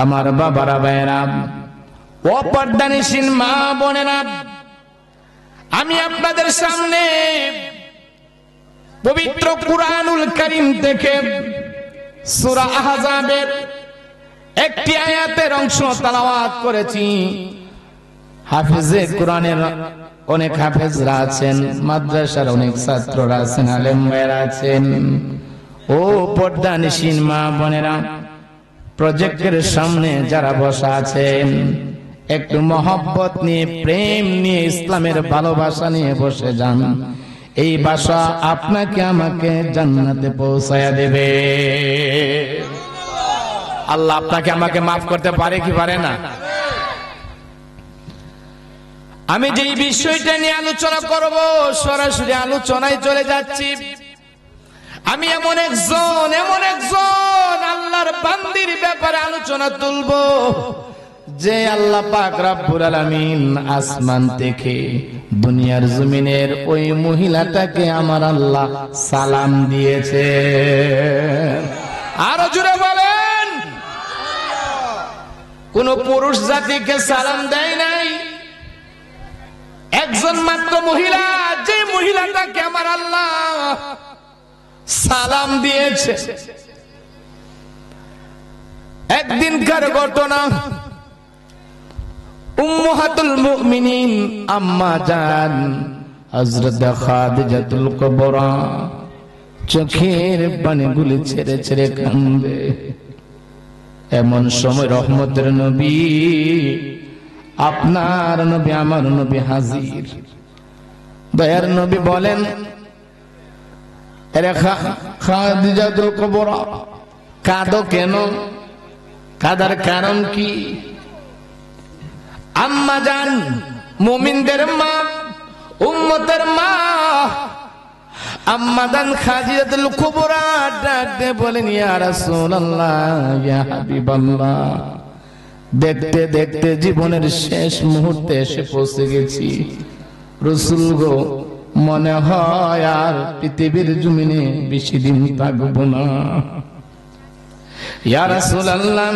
আমার বাবারা ভাইয়েরা, ও পর্দানিসীন মা বোনেরা, আমি আপনাদের সামনে পবিত্র কুরআনুল কারীম থেকে সূরা আহজাবের একটি আয়াতের অংশ তেলাওয়াত করেছি। হাফেজে কোরআনের অনেক হাফেজরা আছেন, মাদ্রাসার অনেক ছাত্ররা আছেন, আলেম ভাইরা আছেন। ও পর্দানিসীন মা বোনেরা, প্রজেক্টের সামনে যারা বসা আছেন, একটু মহব্বত নিয়ে, প্রেম নিয়ে, ইসলামের ভালোবাসা নিয়ে বসে যান। এই বাসা আপনাকে আমাকে জান্নাতে পৌঁছায়া দেবে। আল্লাহ আপনাকে আমাকে মাফ করতে পারে কি পারে না? আমি যেই বিষয়টা নিয়ে আলোচনা করব, সরাসরি আলোচনায় চলে যাচ্ছি। আমি এমন একজন আল্লাহর বান্দির ব্যাপারে আলোচনা তুলব, যে আল্লাহ পাক রব্বুল আলামিন আসমান থেকে দুনিয়ার জমিনের ওই মহিলাটাকে আমার আল্লাহ সালাম দিয়েছে। আরো জোরে বলেন। কোন পুরুষ জাতিকে সালাম দেয় নাই, একজন মাত্র মহিলা, যে মহিলাটাকে আমার আল্লাহ সালাম দিয়েছে। একদিনকার ঘটনা, উম্মাহাতুল মুমিনিন আম্মা জান হযরত খাদিজাতুল কুবরা চোখের পানিগুলি ছেড়ে ছেড়ে কাঁদে। এমন সময় রহমতের নবী, আপনার নবী, আমার নবী হাজির। দয়ার নবী বলেন, আরে খাদিজাতুল কুবরা, কাঁদো কেন? কাঁদার কারণ কি? আম্মা জান, মুমিনদের মা, উম্মতের মা, আম্মা জান খাদিজাতুল কুবরা ডাক দিয়ে বলেন, ইয়া রাসূলুল্লাহ, ইয়া হাবিবাল্লাহ, দেখতে দেখতে জীবনের শেষ মুহূর্তে এসে পৌঁছে গেছি। রাসূল গো, মনে হয় আর পৃথিবীর জমিনে বেশি দিন থাকবো না। ইয়া রাসূলুল্লাহ,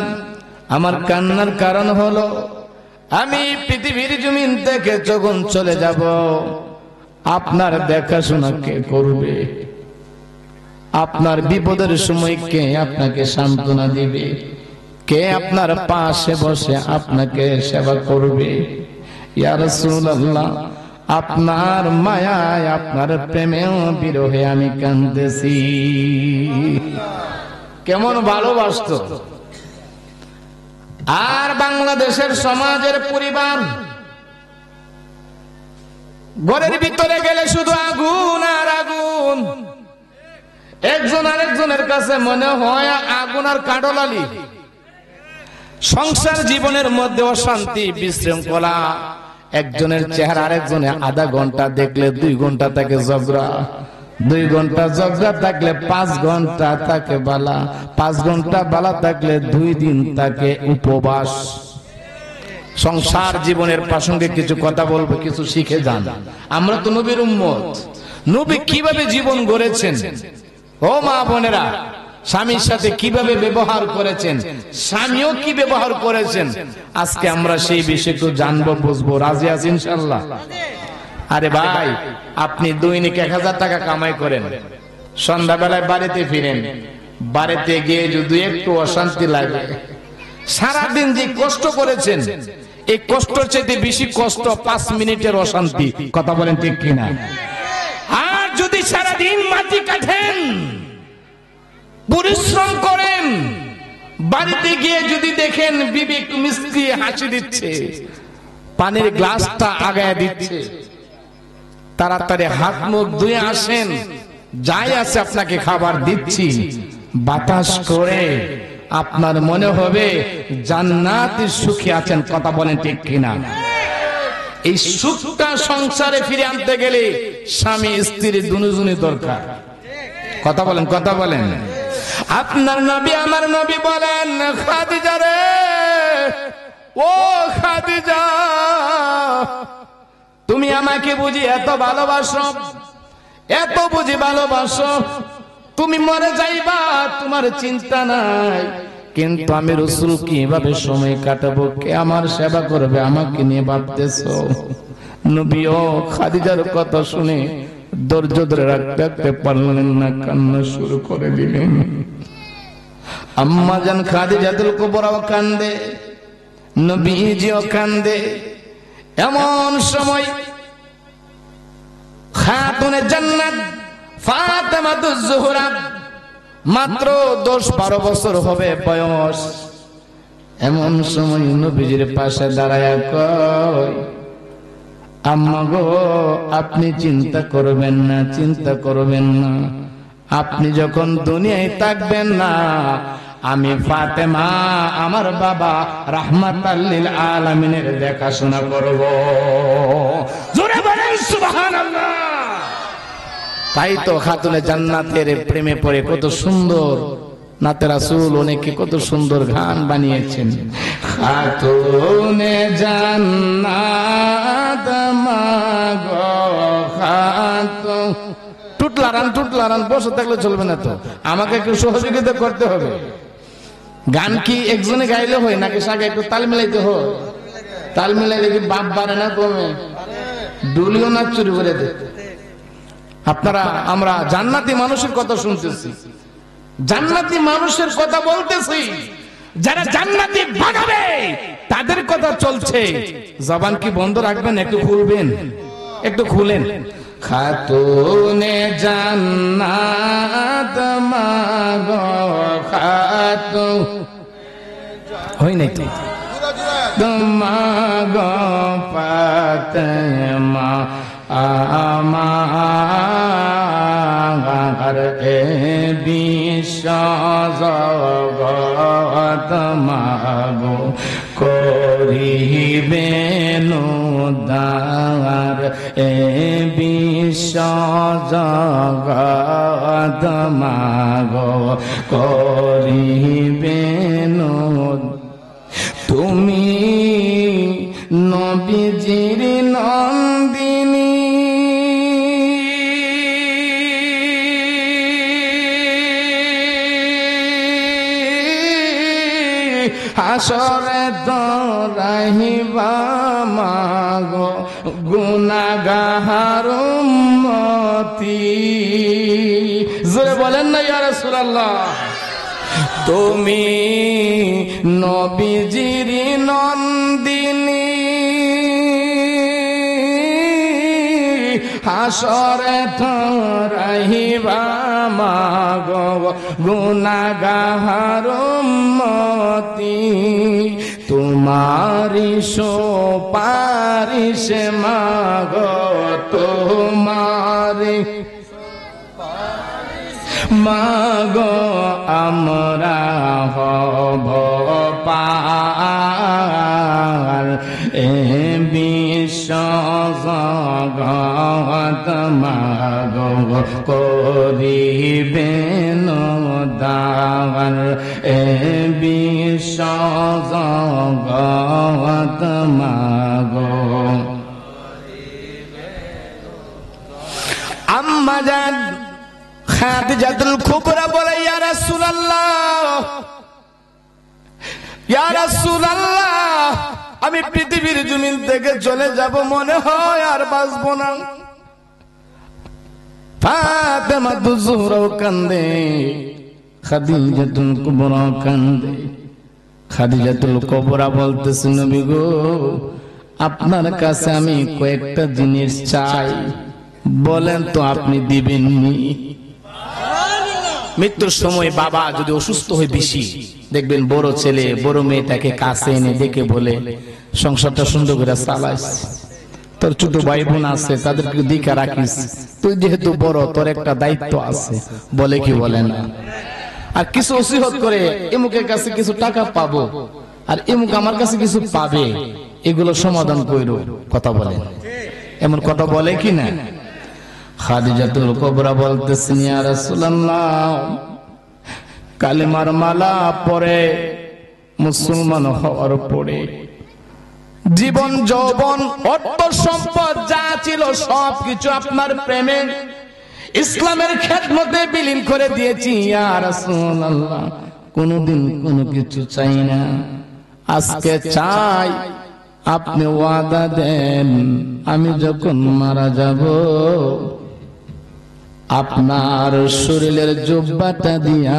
আমার কান্নার কারণ হলো, আমি পৃথিবীর জমিন থেকে যখন চলে যাব, আপনার দেখাশোনা কে করবে? আপনার বিপদের সময় কে আপনাকে সান্ত্বনা দিবে? কে আপনার পাশে বসে আপনাকে সেবা করবে? ইয়া রাসূলুল্লাহ, আপনার মায়ায়, আপনার প্রেমেও বিরহে আমি কাঁদতেছি। কেমন ভালোবাসতো! আর বাংলাদেশের সমাজের পরিবার, ঘরের ভিতরে গেলে শুধু আগুন আর আগুন। একজন আরেকজনের কাছে মনে হয় আগুন আর কাঠলালি। সংসার জীবনের মধ্যে অশান্তি, বিশৃঙ্খলা। একজনের চেহারা আরেকজনে আধা ঘন্টা দেখলে 2 ঘন্টা তাকে ঝগড়া, 2 ঘন্টা ঝগড়া থাকলে 5 ঘন্টা তাকে বালা, 5 ঘন্টা বালা থাকলে 2 দিন তাকে উপবাস। সংসার জীবনের প্রাসঙ্গিক কিছু কথা বলবো, কিছু শিখে যান। আমরা তো নবীর উম্মত, নবী কিভাবে জীবন গড়েছেন, ও মা বোনেরা, স্বামীর সাথে কিভাবে ব্যবহার করেছেন, স্বামীও কি ব্যবহার করেছেন, আজকে আমরা সেই বিষয়ে একটু জানবো, বুঝবো। রাজি আছি ইনশাআল্লাহ? আরে ভাই, আপনি দৈনিক 1000 টাকা কামাই করেন, সন্ধ্যাবেলায় বাড়িতে ফিরেন, বাড়িতে গিয়ে যদি একটু অশান্তি লাগে, সারাদিন যে কষ্ট করেছেন, এই কষ্টের চাইতে বেশি কষ্ট 5 মিনিটের অশান্তি। কথা বলেন ঠিক কিনা? আর যদি সারাদিন মাটি কাটেন, পরিশ্রম করেন, বাড়িতে গিয়ে যদি দেখেন বিবি একটু মিষ্টি হাসি দিচ্ছে, পানির গ্লাসটা আগায় দিচ্ছে, তাড়াতাড়ি হাত মুখ ধুয়ে আসেন, যাই আছে আপনাকে খাবার দিচ্ছি, বাতাস করে আপনার মনে হবে জান্নাতে সুখে আছেন। কথা বলেন ঠিক কিনা? এই সুখটা সংসারে ফিরে আনতে গেলে স্বামী স্ত্রী দুজনই দরকার। কথা বলেন, কথা বলেন। আপনার নবী, আমার নবী বলেন, খাদিজা রে, ও খাদিজা, তুমি আমাকে বুঝি এত ভালোবাসো, এত বুঝি ভালোবাসো, তুমি মরে যাইবা, তোমার চিন্তা নাই, কিন্তু আমি রাসূল কিভাবে সময় কাটাবো, কে আমার সেবা করবে, আমাকে নিয়ে ভাবতেছো। নবীও খাদিজার কথা শুনে ধৈর্য ধরে রাখতে রাখতে পারলেন না, কান্না শুরু করে দিলেন। আম্মা জান খাদিজাতুল কুবরাও কান্দে, নবীজিও কান্দে। এমন সময় খাতুনে জান্নাত ফাতেমাতুজ জোহরা মাত্র 10-12 বছর হবে বয়স। এমন সময় নবীজির পাশে দাঁড়ায় কয়, আম্মা গো, আপনি চিন্তা করবেন না, চিন্তা করবেন না। আপনি যখন দুনিয়ায় থাকবেন না, আমি ফাতেমা আমার বাবা রাহমাতাল লিল আলামিনের দেখাশোনা করব। জোরে বলেন সুবহানাল্লাহ। তাই তো খাতুনে জান্নাতের প্রেমে পড়ে কত সুন্দর নাতে রাসূল অনেকে কত সুন্দর গান বানিয়েছেন। খাতুনে জান্নাত মাগো খাতুন, টুটলারান বসে থাকলে চলবে না তো, আমাকে একটু সহযোগিতা করতে হবে। গান কি একজনে গাইলে হয় নাকি সাথে একটু তাল মিলাইতে হয়? তাল মিলাইলে কি বাপ বাড়ে না কমে? ডুলিও না চুরি করে দে। আপনারা আমরা জান্নাতি মানুষের কথা শুনতেছি, জান্নাতি মানুষের কথা বলতেছি, যারা জান্নাতি বানাবে তাদের কথা চলছে। জবান কি বন্ধ রাখবেন? একটু খুলবেন, একটু খুলেন। খাতুনে জান্নাত মাগো খাতুন, হয় নাই তো মাগো ফাতেমা আমার এ বিশ্ব জগৎ মাগো করিবেন উদ্ধার, এ বিশ্ব জগৎ মাগো করিবেন। তুমি নবীজির নন্দিনী, হাসরে দরাহিবা মাগো গুনাহগার উম্মতি। জোরে বলেন না ইয়া রাসূলুল্লাহ। তুমি নবীজির নন্দিনী, হাসরে দরাহিবা মাগো গুনাহগার উম্মতি। তোমারি সুপারিশ মাগো, তোমারি মাগো আমরা হব পার, এ বিশ্ব জগৎ মাগো করিবেন উদ্ধার, এ বিশ্ব জগৎ মাগো। আম্মা জান খাদিজাতুল কুবরা বলে, ইয়া রাসূলুল্লাহ, ইয়া রাসূলুল্লাহ, আমি পৃথিবীর জমিন থেকে চলে যাব, মনে হয় আর বাঁচবো না। ফাতেমাতুজ জোহরাও কান্দে, খাদিজাতুল কুবরা কান্দে। খাদিজাতুল কুবরা বলতেছে, নবী গো, আপনার কাছে আমি কয়েকটা জিনিস চাই, বলেন তো আপনি দিবেননি? মৃত্যুর সময় বাবা যদি অসুস্থ হয় বেশি, দেখবেন বড় ছেলে বড় মেয়েটাকে কাছে এনে দেখে বলে, সংসারটা সুন্দর করে চালাইস, তোর ছোট ভাই বোন আছে তাদেরকে দিকে রাখিস, তুই যেহেতু বড় তোর একটা দায়িত্ব আছে, বলে কি বলে না? আর কিছু ওসিয়ত করে, এমুকের কাছে কিছু টাকা পাবো আর এমুক আমার কাছে কিছু পাবে, এগুলো সমাধান কইরো, কথা বলে, এমন কথা বলে কি না? খাদিজাতুল কুবরা বলতেছেন, ইয়া রাসূলুল্লাহ, কালিমার মালা পরে মুসলমান হওয়ার পরে জীবন যৌবন অর্থ সম্পদ যা ছিল সবকিছু আপনার প্রেমে ইসলামের খেদমতে বিলীন করে দিয়েছি ইয়া রাসূলুল্লাহ। কোনোদিন কোনো কিছু চাই না। আজকে চাই আপনি ওয়াদা দেন, আমি যখন মারা যাব আপনার শরীরের জুব্বাটা দিয়া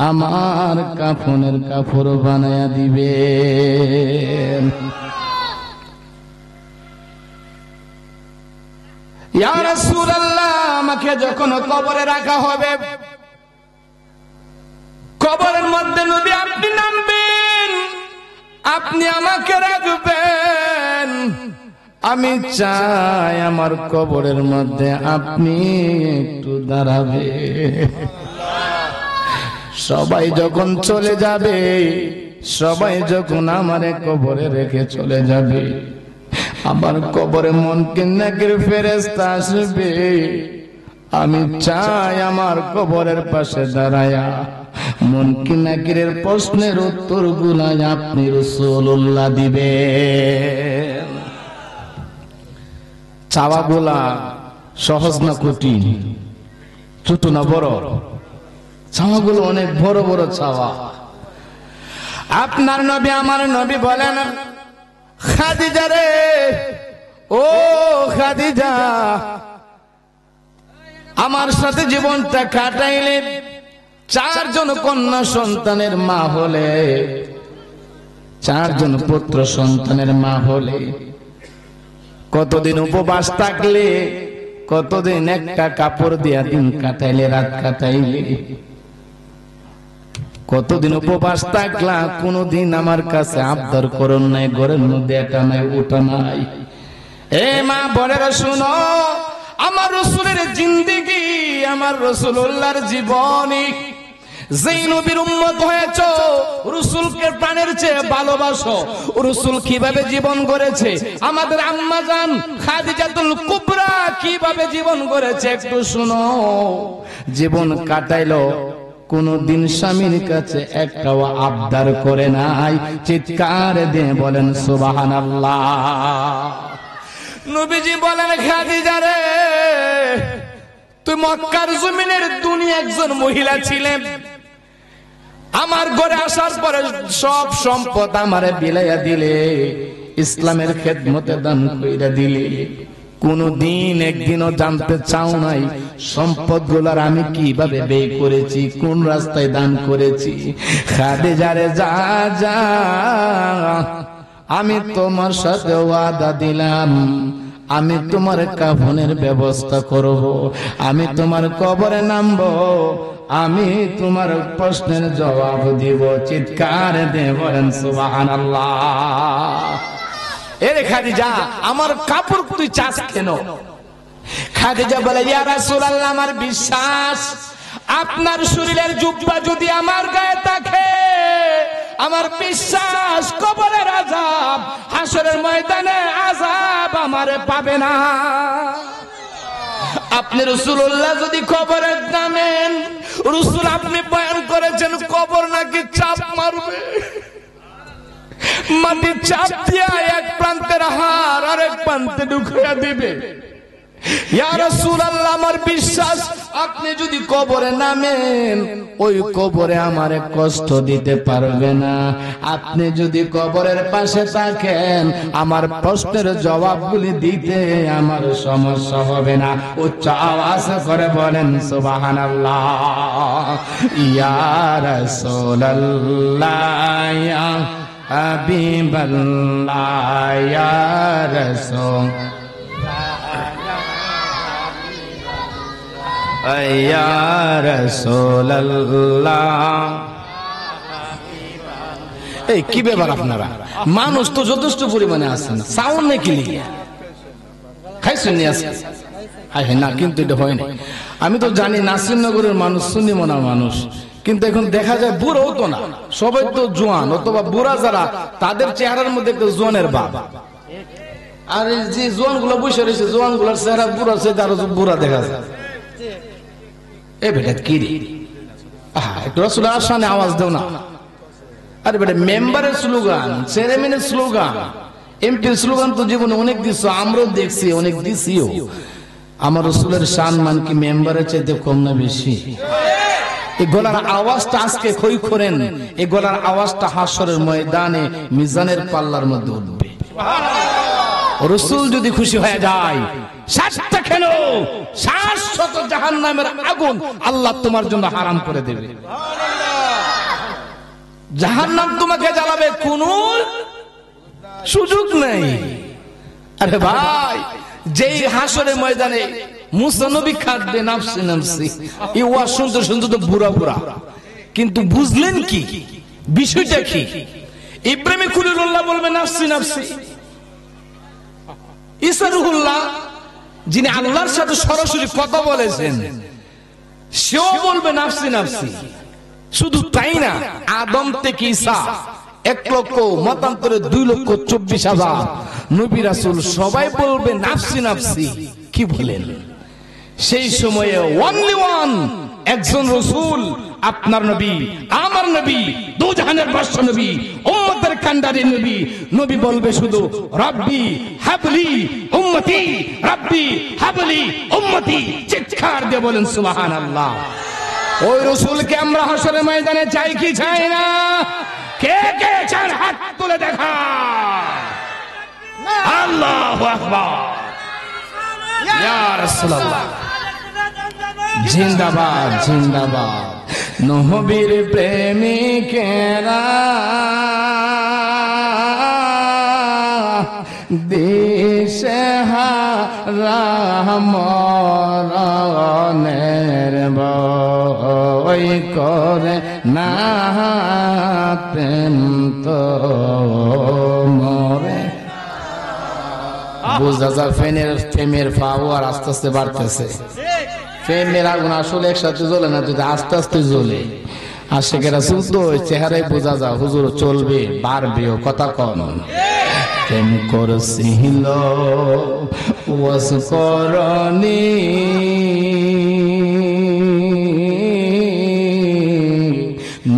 আমার কাফনের কাপড় বানায়া দিবেন। ইয়া রাসূলুল্লাহ, আমাকে যখন কবরে রাখা হবে, কবরের মধ্যে নবী আপনি নামবেন, আপনি আমাকে রাখবেন। আমি চাই আমার কবরের মধ্যে আপনি একটু দাঁড়াবেন। সবাই যখন চলে যাবে, সবাই যখন আমারে কবরে রেখে চলে যাবে, আমার কবরে মুনকির নাকির ফেরেশতা আসবে। আমি চাই আমার কবরের পাশে দাঁড়ায়া মুনকির নাকিরের প্রশ্নের উত্তরগুলো আপনি রাসূলুল্লাহ দিবেন। চাওয়াগুলা সহজ না কঠিন, ছোট না বড়? চাওয়াগুলো অনেক বড় বড় চাওয়া। আপনার নবী আমার নবী বলেন, খাদিজা রে, ও খাদিজা, আমার সাথে জীবনটা কাটাইলে, চারজন কন্যা সন্তানের মা হলে, চারজন পুত্র সন্তানের মা হলে, কতদিন উপবাস থাকলে, কতদিন একটা কাপড় দিয়া দিন কাটাইলে, রাত কাটাইলে, কতদিন উপবাস থাকলা, কোনদিন আমার কাছে আবদার করুন নাই, ঘরের মধ্যে এটা নাই ওটা নাই। এ মা বলেরা শুনো, আমার রাসূলের জিন্দেগি, আমার রাসূলুল্লাহর জীবনী, যেই নবীর উম্মত হয়েছো, রাসূলকে প্রাণের চেয়ে ভালোবাসো। রাসূল কিভাবে জীবন করেছে, আমাদের আম্মা জান খাদিজাতুল কুবরা কিভাবে জীবন করেছে একটু শুনো। জীবন কাটাইলো, কোনদিন স্বামীর কাছে একটাও আবদার করে নাই। চিৎকার দিয়ে বলেন সুবহানাল্লাহ। নবীজি বলেন, খাদিজা রে, তুই মক্কার জমিনের দুনিয়া একজন মহিলা ছিলেন, আমার ঘরে আসার পরে সব সম্পদ আমারে বিলাইয়া দিলে, ইসলামের খেদমতে দান কইরা দিলে। কোনদিন একদিনও জানতে চাও নাই সম্পদ গুলার আমি কিভাবে ব্যয় করেছি, কোন রাস্তায় দান করেছি। খাদিজা রে, যা যা, আমি তোমার সাথে ওয়াদা দিলাম, আমি তোমার কাফনের ব্যবস্থা করব, আমি তোমার কবরে নামবো, আমি তোমার প্রশ্নের জবাব দিব। চিৎকার দিয়ে বলেন সুবহানাল্লাহ। এরে খাদিজা, আমার কাপড় তুই চাস কেন? খাদিজা বলে, ইয়া রাসূলুল্লাহ, আমার বিশ্বাস আপনার শরীরের জুব্বা যদি আমার গায়ে থাকে, আমার বিশ্বাস কবরের আযাব, হাসরের ময়দানে আযাব আমারে পাবে না। আপনি রাসূলুল্লাহ যদি কবরে নামেন, রাসূল আপনি বয়ান করেছেন কবর নাকি চাপ মারবে, মাটির চাপ দিয়া এক প্রান্তের হাড় আরেক প্রান্তে ঢুকিয়ে দিবে। ইয়া রাসূলুল্লাহ, আমার বিশ্বাস আপনি যদি কবরে নামেন, ওই কবরে আমারে কষ্ট দিতে পারবে না। আপনি যদি কবরের পাশে থাকেন, আমার প্রশ্নের জবাবগুলি দিতে আমার সমস্যা হবে না। উচ্চ আওয়াজ করে বলেন সুবহানাল্লাহ। ইয়া রাসূলুল্লাহ, ইয়া হাবিবাল্লাহ, ইয়া রাসূল, ইয়া রাসূলুল্লাহ। এই কি ব্যাপার আপনারা? মানুষ তো যথেষ্ট পরিমাণে আছেন, সাউন্ড নাকি লিয়া খাইছেন নি আজকে? হ্যাঁ না, কিন্তু এটা হয় না। আমি তো জানি নাসিরনগরের মানুষ সুন্নি মনা মানুষ, কিন্তু এখন দেখা যায় বুড়াও তো না, সবাই তো জোয়ান, অথবা বুড়া যারা তাদের চেহারার মধ্যে একটু জোয়ানের ভাব। আর এই যে জোয়ান গুলো বসে রয়েছে, জোয়ান গুলার চেহারা বুড়া সে আরো বুড়া দেখা যায়। এ বেটা কি রে, একটু রাসূলের আশানে আওয়াজ দাও না। আরে বেটা, মেম্বারের স্লোগান, চেয়ারম্যানের স্লোগান, এমপির স্লোগান তো জীবনে অনেক দিছো, আমরাও দেখছি, অনেক দিছিও। আমার রাসূলের সম্মান কি মেম্বারের চাইতে কম না বেশি? এই গলার আওয়াজটা আজকে খই করেন, এই গলার আওয়াজটা হাসরের ময়দানে মিজানের পাল্লার মধ্যে উঠবে। রাসূল যদি খুশি হয়ে যায়, 60টা কেন 60 জাহান্নামের আগুন আল্লাহ তোমার জন্য হারাম করে দেবে। জাহান্নাম তোমাকে জ্বালাবে, কোনো সুযোগ নেই। আরে ভাই, যেই হাসরের ময়দানে মুসা নবী কাঁদবে নাফসি নাফসি, এই ওয়াজ শুনতে শুনতে তো বুড়া বুড়া, কিন্তু বুঝলেন কি বিষয়টা কি? ইব্রাহিম খলিলুল্লাহ বলবে নাফসি নাফসি, ঈসা রূহুল্লাহ যিনি আল্লাহর সাথে সরাসরি কথা বলেছেন সেও বলবে নাফসি নাফসি। শুধু তাই না, আদম থেকে ঈসা 1 লক্ষ মতান্তরে 2,24,000 নবী রাসূল সবাই বলবে নাফসি নাফসি। কি বলেন? সেই সময়ে অনলি ওয়ান, একজন রাসূল, আপনার নবী, আমার নবী, দু জাহানের বর্ষ নবী, উম্মতের কান্ডারি নবী। নবী বলবে শুধু রব্বি হাবলি উম্মতি, রব্বি হাবলি উম্মতি। চিৎকার দিয়ে বলেন সুবহানাল্লাহ। ওই রাসূলকে আমরা হাসরের ময়দানে চাই কি চাই না? কে কে চান হাত তুলে দেখা। আল্লাহু আকবার, ইয়া রাসূলুল্লাহ। জিন্দাবাদ জিন্দাবাদ। নবীর প্রেমিকেরা দিশেহারা মরণের ভয় করে না, প্রেম তো মরে। বুঝা যা ফেমের পাওয়ার আস্তে আস্তে বাড়তেছে। ফেমের আগুন আসলে একসাথে জ্বলে না, যদি আস্তে আস্তে জ্বলে। আশিকেরা শুদ্ধ চেহারায় বোঝা যা হুজুর চলবে, বাড়বেও, কথা কম। প্রেম করছিল ওয়াস করনি,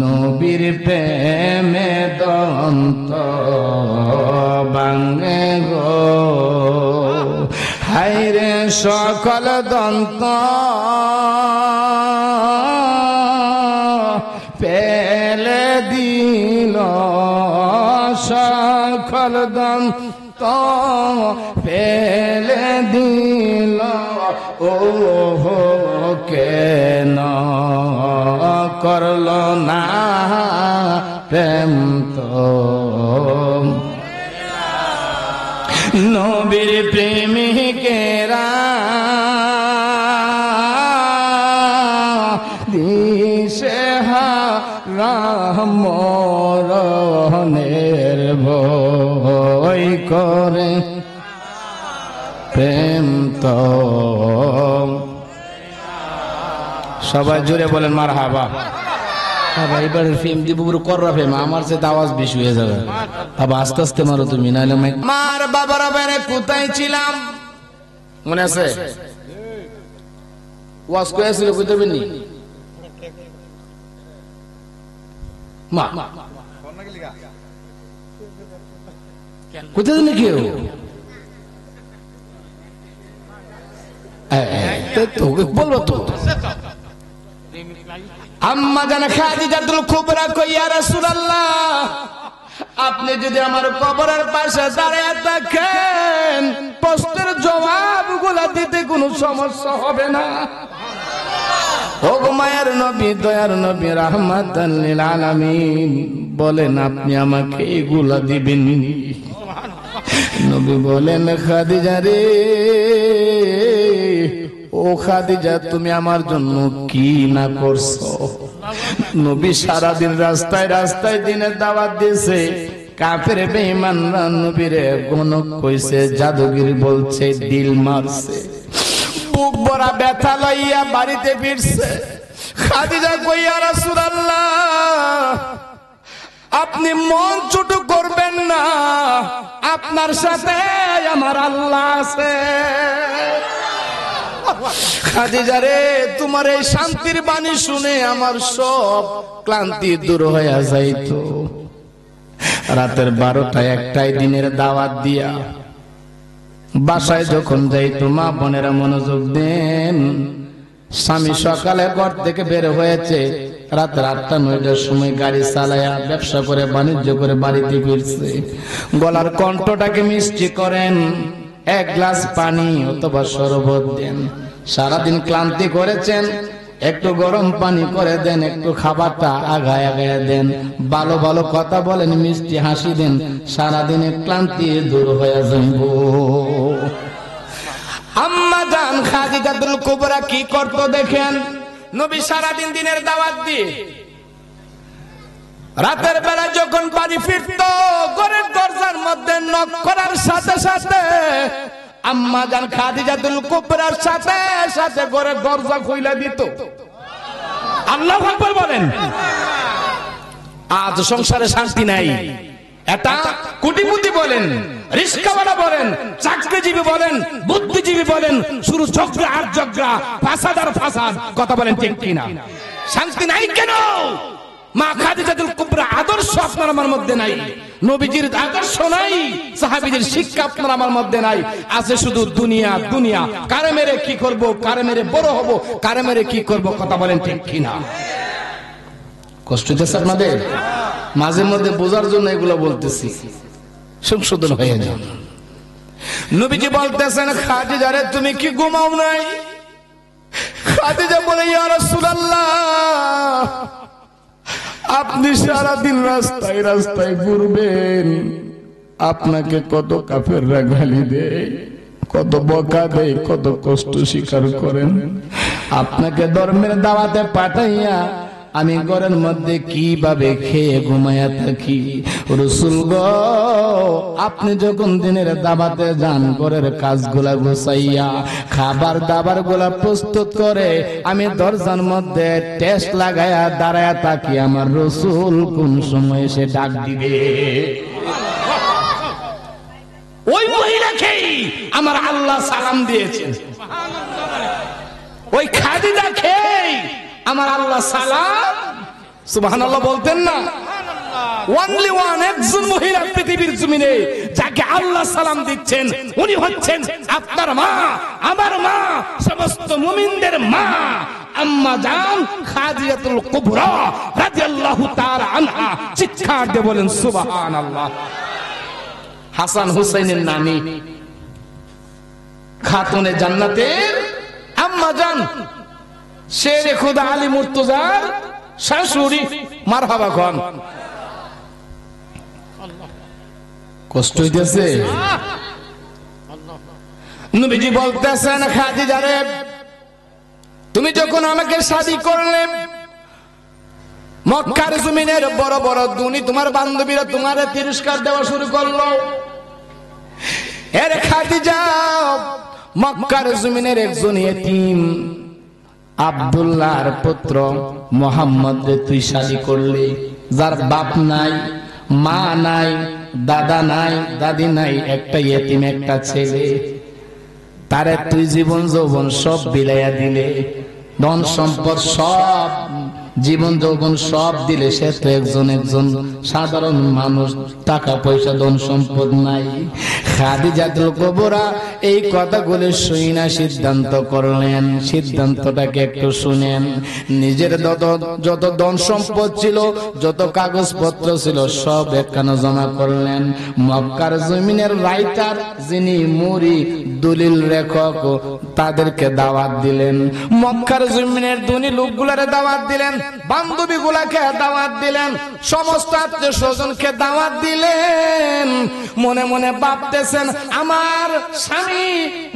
নবীর প্রেমে দন্ত ভাঙে গো। হায়রে সকল দন্ত ফেলে দিল, সকল দন্ত ফেলে দিল। ও কেন করল না প্রেম তো নবীর প্রেমিকেরা দিশেহারা মরণের ভয় করে, প্রেম তো। সবাই জোরে বলেন মারহাবা। এবার ফেম দিব কররা ফেম, আমার সাথে আওয়াজ বেশি হয়ে যাবে। আবার আস্তে আস্তে মারো তুমি, নাহলে মার বাবারা বেড়ে কোথায় ছিলাম মনে আছে? ওয়াজ করেছিল বুঝতে পারিনি মা কোথায় জানি কেউ বলবো তো। আম্মা জানা খাদিজাতুল কুবরা কই, ইয়া রাসূলুল্লাহ, আপনি যদি আমার কবরের পাশে দাঁড়িয়ে থাকেন, প্রশ্নের জবাবগুলো দিতে কোনো সমস্যা হবে না। ও মায়ের নবী, দয়ার নবী, রাহমাতাল লিল আলামিন, বলেন আপনি আমাকে এগুলা দিবেন? নবী বলেন, খাদিজা রে, ও খাদিজা, তুমি আমার জন্য কি না করছো? নবী সারাদিন রাস্তায় রাস্তায় দিনের দাওয়াত দিয়েছে। কাফের বেঈমানরা নবীরে গণক কইছে, জাদুগিরি বলছে, দিল মারছে, বুক ভরা ব্যথা লইয়া বাড়িতে ফিরছে। খাদিজা কই, ইয়া রাসূলুল্লাহ, আপনি মন ছোট করবেন না, আপনার সাথে আমার আল্লাহ আছে। খাদিজা রে, তোমার এই শান্তির বাণী শুনে আমার সব ক্লান্তি দূর হয়ে যাইতো। রাতের 12টায় 1টায় দিনের দাওয়াত দিয়া বাসায় যখন যাইতো, মা বোনেরা মনোযোগ দেন, স্বামী সকালে ঘর থেকে বের হয়েছে, রাতের 8টা-9টার সময় গাড়ি চালায়া ব্যবসা করে বাণিজ্য করে বাড়িতে ফিরছে। গলার কণ্ঠটাকে মিষ্টি করেন, এক গ্লাস পানি অথবা শরবত দেন। সারাদিন ক্লান্তি করেছেন, একটু গরম পানি করে দেন, একটু খাবারটা আগায় আগায় দেন, ভালো ভালো কথা বলেন, মিষ্টি হাসি দেন, সারাদিনের ক্লান্তি দূর হয়ে যাইব। আম্মা জান খাদিজাতুল কুবরা কি করতো দেখেন। নবী সারাদিন দিনের দাওয়াত দিয়ে রাতের বেলা যখন বাড়ি ফিরতো, ঘরের দরজার মধ্যে নক করার সাথে সাথে আম্মা জান খাদিজাতুল কুবরার সাথে সাথে ঘরের দরজা খুলে দিত। আল্লাহু আকবার বলেন। আজ সংসারে শান্তি নাই। এটা কোটিপতি বলেন, রিস্কাওয়ালা বলেন, চাকরিজীবী বলেন, বুদ্ধিজীবী বলেন, শুরু ঝগড়া আর ঝগড়া, ফাসাদ আর ফাসাদ। কথা বলেন ঠিক কিনা? শান্তি নাই কেন? মা খাদিজাতুল কুবরা আদর্শ আপনার আমার মধ্যে নাই, নবীজির আদর্শ নাই, সাহাবীদের শিক্ষা আপনার আমার মধ্যে নাই। আছে শুধু দুনিয়া দুনিয়া, কারে মেরে কি করব, কারে মেরে বড় হব, কারে মেরে কি করব। কথা বলেন ঠিক কিনা? কষ্ট হচ্ছে আপনাদের? মাঝে মধ্যে বোঝার জন্য এগুলো বলতেছি, সংশোধন হয়ে যান। নবীজি বলতেছেন, খাদিজা রে তুমি কি ঘুমাও নাই? খাদিজা বলে, ইয়া রাসূলুল্লাহ, আপনি সারাদিন রাস্তায় রাস্তায় ঘুরবেন, আপনাকে কত কাফেররা গালি দেয়, কত বকা দেয়, কত কষ্ট স্বীকার করেন। আপনাকে ধর্মের দাওয়াতে পাঠাইয়া আমি ঘরের মধ্যে কিভাবে খেয়ে ঘুমায়া থাকি। রাসূল গো, আপনি যখন দিনের দাওয়াতে যান, ঘরের কাজগুলা গোছাইয়া খাবার দাবার গুলা প্রস্তুত করে আমি দরজার মধ্যে টেস্ট লাগায়া দাঁড়ায়া থাকি, আমার রাসূল কোন সময় এসে ডাক দিবে। ওই মহিলাকেই আমার আল্লাহ সালাম দিয়েছেন, ওই খাদিজা খেয়ে আমার আল্লাহ সালাম। সুবহানাল্লাহ বলতেন না? ওয়ানলি ওয়ান, একজন মহিলা পৃথিবীর জমিনে যাকে আল্লাহ সালাম দিচ্ছেন, উনি হচ্ছেন আপনার মা, আমার মা, সমস্ত মুমিনদের মা, আম্মা জান খাদিজাতুল কুবরা রাদিয়াল্লাহু তাআলা আনহা। চিৎকার দিয়ে বলেন সুবহানাল্লাহ। হাসান হুসাইনের নানি, খাতুনে জান্নাতের আম্মা জান, শেরে খুদা আলী মুর্তজার শাশুড়ি। মারহাবা খান। কষ্ট হইতেছে? নবীজি বলতেছেন, খাদিজা রে তুমি যখন আমাকে শাদী করলে, মক্কার জমিনের বড় বড় দুনি তোমার বান্ধবীরা তোমারে তিরস্কার দেওয়া শুরু করলো। এর খাদিজা, মক্কার জমিনের একজন ইতিম আব্দুল্লাহর পুত্র মুহাম্মদ রে তুই শাদী করলি, যার বাপ নাই, মা নাই, দাদা নাই, দাদি নাই, একটা ইতিম একটা ছেলে, তারে তুই জীবন যৌবন সব বিলাইয়া দিলে, ধন সম্পদ সব, জীবন যৌবন সব দিলে। সে তো একজন সাধারণ মানুষ, টাকা পয়সা ধন সম্পদ নাই। খাদিজাতুল কুবরা এই কথাগুলো শুনে সিদ্ধান্ত করলেন। সিদ্ধান্তটাকে একটু শুনেন। নিজের যত ধন সম্পদ ছিল, যত কাগজপত্র ছিল, সব একখানে জমা করলেন। মক্কার জমিনের রাইটার যিনি মুরি দলিল লেখক, তাদেরকে দাওয়াত দিলেন। মক্কার জমিনের ধনী লোকগুলারে দাওয়াত দিলেন, বান্ধবী গুলাকে দাওয়াত দিলেন, সমস্ত আত্মীয় স্বজনকে দাওয়াত দিলেন। মনে মনে ভাবতেছেন, আমার স্বামী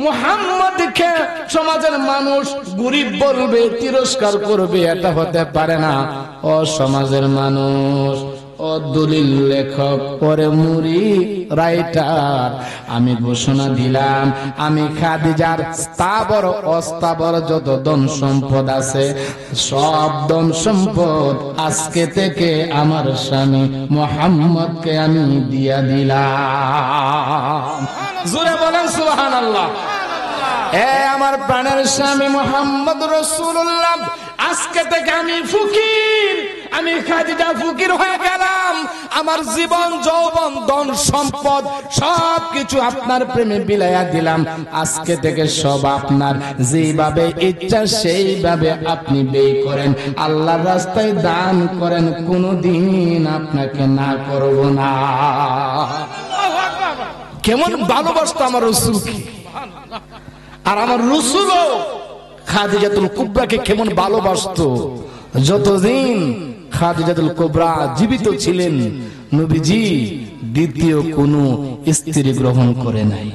মুহাম্মদকে সমাজের মানুষ গরিব বলবে, তিরস্কার করবে, এটা হতে পারে না। ও সমাজের মানুষ, ও দলিল লেখক, পরে মুরি রাইটার, আমি ঘোষণা দিলাম, আমি খাদিজার স্থাবর অস্থাবর যত ধন সম্পদ আছে, সব ধন সম্পদ আজকে থেকে আমার স্বামী মুহাম্মদকে আমি দিয়া দিলাম। জোরে বলেন সুবহানাল্লাহ। এ আমার প্রাণের স্বামী মুহাম্মদ রাসূলুল্লাহ, আজকে থেকে আমি ফকির, আমি খাদিজা ফকির হয়ে গেলাম, আমার জীবন যৌবন ধন সম্পদ সবকিছু আপনার প্রেমে বিলাইয়া দিলাম, আজকে থেকে সব আপনার, যেভাবে ইচ্ছা সেইভাবে আপনি ব্যয় করেন, আল্লাহর রাস্তায় দান করেন, কোনদিন আপনাকে না করব না। কেমন ভালোবাসতো আমার রাসূলকে, আর আমার রাসূলও খাদিজাতুল কুবরাকে কেমন ভালোবাসতো। যতদিন খাদিজাতুল কুবরা জীবিত ছিলেন, নবীজি দ্বিতীয় কোন স্ত্রী গ্রহণ করে নাই।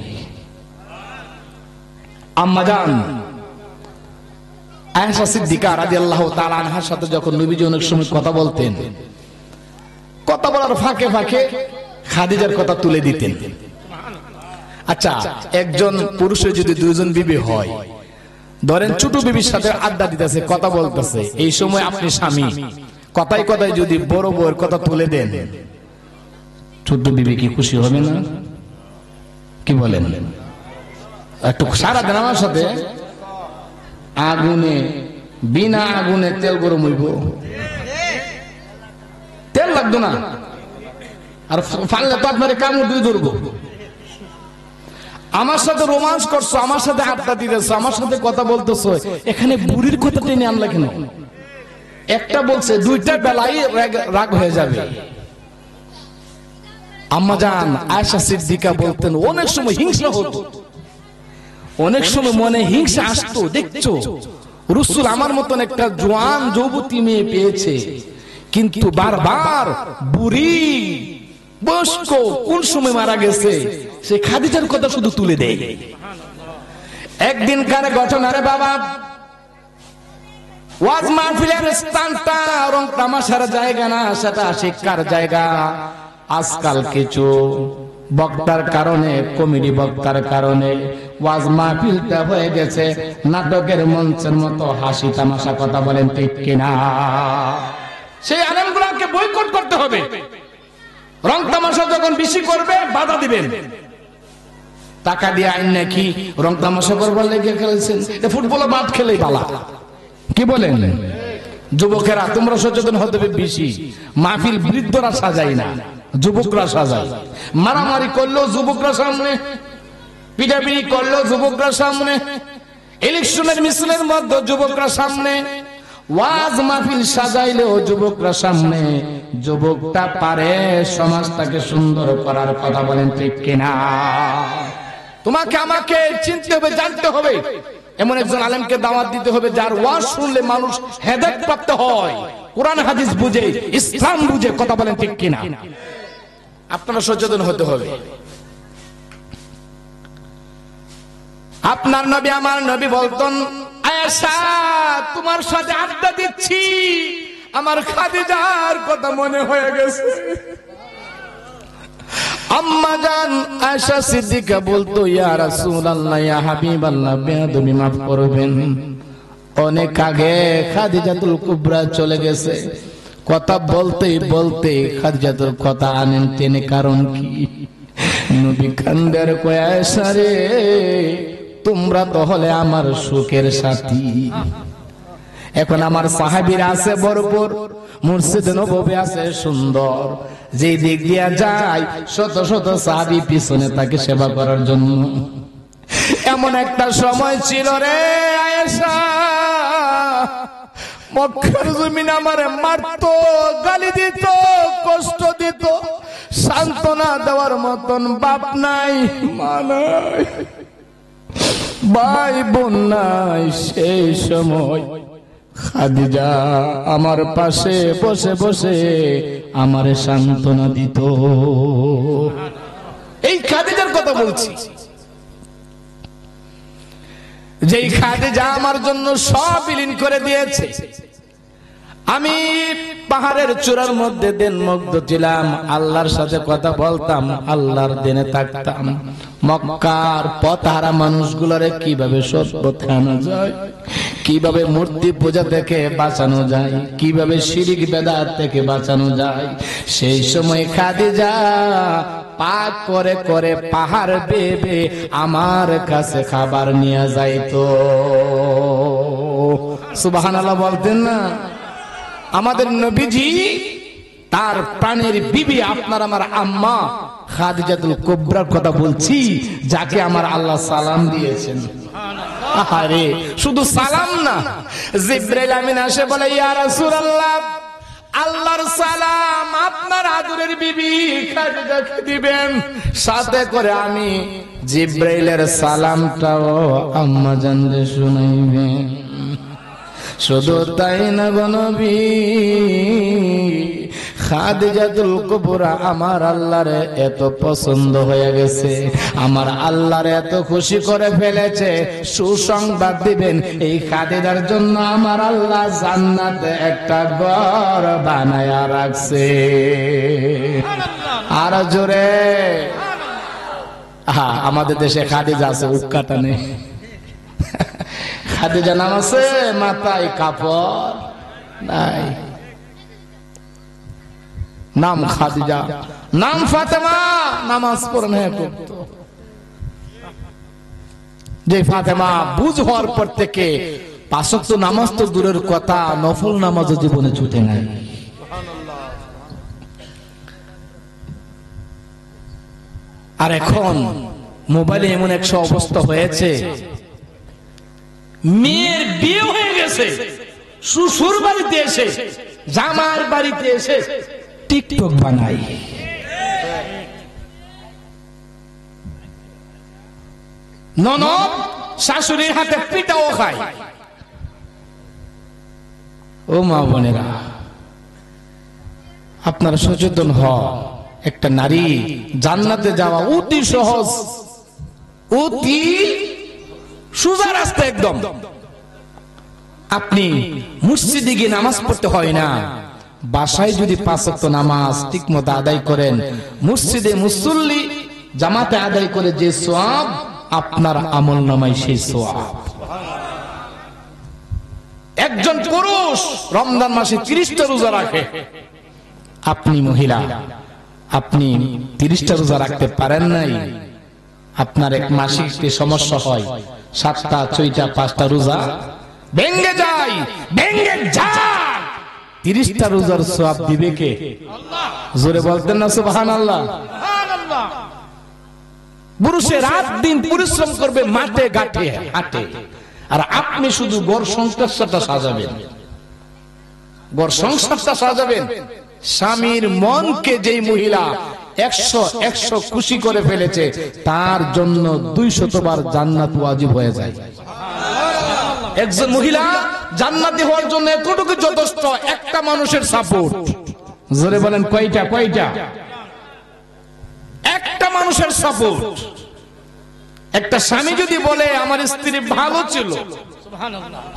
আম্মা জান আয়েশা সিদ্দিকা রাদিয়াল্লাহু তাআলা আনহার সাথে যখন নবীজি অনেক সময় কথা বলতেন, কথা বলার ফাঁকে ফাঁকে খাদিজার কথা তুলে দিতেন। আচ্ছা, একজন পুরুষের যদি দুইজন বিবি হয়, ধরেন ছোট বিবির সাথে আড্ডা দিতেছে, কথা বলতেছে, এই সময় আপনি স্বামী কথায় কথায় যদি বড় বউয়ের কথা তুলে দেন, ছোট বিবি কি খুশি হবে না? কি বলেন? একটু সারাদিন আমার সাথে আগুনে, বিনা আগুনে তেল গরম হইব, তেল লাগতো না, আর ফাললে তো আপনার কামড় দিয়ে ধরবো। আমার সাথে রোমান্স করছো, আমার সাথে আড্ডা দিতেছো, আমার সাথে কথা বলতেছো, এখানে বুড়ির কথা টেনে আনলা কেন? একটা বলছে, দুইটা বেলায় রাগ হয়ে যাবে। আম্মা জান আয়েশা সিদ্দিকা বলতেন, অনেক সময় হিংসা হতো, অনেক সময় মনে হিংসা আসতো। দেখছো রাসূল আমার মতন একটা জওয়ান যুবতী মেয়ে পেয়েছে, কিন্তু বারবার বুড়ি বয়স্ক কোন সময় মারা গেছে সে খাদিজার কথা শুধু তুলে দেয়। একদিন কারে ঘটনা রে বাবা, ওয়াজ মাহফিলের স্থানটা রং তামাশার জায়গা না, সেটা শিক্ষার জায়গা। আজকাল কিছু বক্তার কারণে, কমেডি বক্তার কারণে ওয়াজ মাহফিলটা হয়ে গেছে নাটকের মঞ্চের মতো, হাসি তামাশা। কথা বলেন ঠিক কিনা? সেই আলেমগুলোকে বয়কট করতে হবে। রং তামাশা যখন বেশি করবে বাধা দিবেন। টাকা দিয়ে আইন নাকি রং তামাশা করবার লেগে খেলেছেন, ফুটবলে মাঠ খেলেই বালা। কি বলেন? যুবকেরা তোমরা সচেতন হতে হবে বেশি। মাহফিল বৃদ্ধরা সাজায় না, যুবকরা সাজায়। মারামারি করলেও যুবকরা সামনে, পিটাপিটি করলেও যুবকরা সামনে, ইলেকশনের মিছিলের মধ্যে যুবকরা সামনে, ওয়াজ মাহফিল সাজাইলেও যুবকরা সামনে। যুবকটা পারে সমাজটাকে সুন্দর করার। কথা বলেন ঠিক কিনা? তোমাকে আমাকে চিনতে হবে, জানতে হবে, এমন একজন আলেমকে দাওয়াত দিতে হবে যার ওয়াজ শুনলে মানুষ হেদায়েত প্রাপ্ত হয়, কোরআন হাদিস বুঝে, ইসলাম বুঝে। কথা বলেন ঠিক কিনা? আপনারা সচেতন হতে হবে। আপনার নবী আমার নবী বলতেন, আয়েশা তোমার সাথে আড্ডা দিচ্ছি, আমার খাদিজার কথা মনে হয়ে গেছে। আম্মা জান আয়েশা সিদ্দিকা বলতো, ইয়া রাসূলুল্লাহ, ইয়া হাবিবাল্লাহ, বেয়াদবি মাফ করবেন, অনেক আগে খাদিজাতুল কুবরা চলে গেছে। কথা বলতে বলতে খাদিজাতুল কথা আনেন টেনে, কারণ কি? নবী কান্দার কয়, আয়েশা রে তোমরা তো হলে আমার সুখের সাথী। এখন আমার সাহাবীরা আছে ভরপুর, মসজিদে নববী আছে সুন্দর, যে দিক দিয়া যায় শত শত সাহাবী পিছনে তাকে সেবা করার জন্য। এমন একটা সময় ছিল রে আয়েশা, মক্কার জমিন আমারে মারতো, গালি দিত, কষ্ট দিত, সান্ত্বনা দেওয়ার মতন বাপ নাই, মা নাই, ভাই বোন নাই। সেই সময় খাদিজা আমার পাশে বসে বসে আমারে সান্ত্বনা দিত। এই খাদিজার কথা বলছি, যেই খাদিজা আমার জন্য সব বিলীন করে দিয়েছে। আমি পাহাড়ের চূড়ার মধ্যে দিনমগ্ন ছিলাম, আল্লাহর সাথে কথা বলতাম, আল্লাহর দিনে থাকতাম। মক্কার পথহারা মানুষগুলোরে কিভাবে সৎ পথে আনা যায়, কিভাবে মূর্তি পূজা থেকে বাঁচানো যায়, কিভাবে শিরক বেদাত থেকে বাঁচানো যায়, সেই সময় খাদিজা পাক করে করে পাহাড় বেয়ে আমার কাছে খাবার নিয়ে যাইতো। সুবহানাল্লাহ বলতেন না? আমাদের নবীজি তার প্রাণের বিবি আপনার আমার আম্মা খাদিজাতুল কুবরার কথা বলছি, যাকে আমার আল্লাহ সালাম দিয়েছেন। আরে শুধু সালাম না, জিবরাইল আমিন এসে বলে, ইয়া রাসূলুল্লাহ, আল্লাহর সালাম আপনার আদরের বিবি খাদিজাকে দিবেন, সাথে করে আমি জিবরাইলের সালামটাও আম্মা জানলে শুনাইবেন। শুধু তাই না গো নবী, খাদিজাতুল কুবরা আমার আল্লাহর এত পছন্দ হয়ে গেছে, আমার আল্লাহর এত খুশি করে ফেলেছে, সুসংবাদ দিবেন এই খাদিজার জন্য আমার আল্লাহ জান্নাতে একটা ঘর বানায়া রাখছে। আর জোরে আমাদের দেশে খাদিজা আছে, উক্কাটা নেই। খাদিজা নাম আছে, মাথায় কাপড় নাই, নাম খাদিজা, নাম ফাতেমা, নামাজ পড়ে না করতো। যে ফাতেমা বুঝ হওয়ার পর থেকে 5 ওয়াক্ত নামাজ তো দূরের কথা, নফল নামাজও জীবনে ছুটে নাই। আর এখন মোবাইলে এমন একটা অবস্থা হয়েছে, মেয়ের বিয়ে হয়ে গেছে, শ্বশুর বাড়িতে এসে, জামার বাড়িতে এসে টিকটক বানাই। ননদ শাশুড়ির হাতে পিঠাও খায়। ও মা বোনেরা, আপনারা সচেতন হন। একটা নারী জান্নাতে যাওয়া অতি সহজ, অতি সোজা রাস্তা একদম। আপনি মসজিদে গিয়ে নামাজ পড়তে হয় না, বাসায় যদি 5 ওয়াক্ত নামাজ ঠিকমতো আদায় করেন, মসজিদে মুসল্লি জামাতে আদায় করে যে সওয়াব, আপনার আমলনামায় সেই সওয়াব। একজন পুরুষ রমজান মাসে 30টা রোজা রাখে, আপনি মহিলা, আপনি 30টা রোজা রাখতে পারেন নাই, আপনার এক মাসিক সমস্যা হয়, 7টা 6টা 5টা রোজা ভেঙে যায়, ভেঙে যায়। 30টা রোজার সওয়াব দিবে কে? জোরে বলতেন না সুবহানাল্লাহ। পুরুষে রাত দিন পরিশ্রম করবে, মাঠে ঘাটে হাটে, আর আপনি শুধু ঘর সংসারটা সাজাবেন, ঘর সংসারটা সাজাবেন। স্বামীর মনকে যেই মহিলা 100 খুশি করে ফেলেছে, তার জন্য 200 বার জান্নাত ওয়াজিব হয়ে যায়। একজন মহিলা জান্নাতি হওয়ার জন্য এতটুকু যথেষ্ট, একটা মানুষের সাপোর্ট। জোরে বলেন কয়টা? কয়টা? একটা মানুষের সাপোর্ট। একটা স্বামী যদি বলে আমার স্ত্রী ভালো ছিল,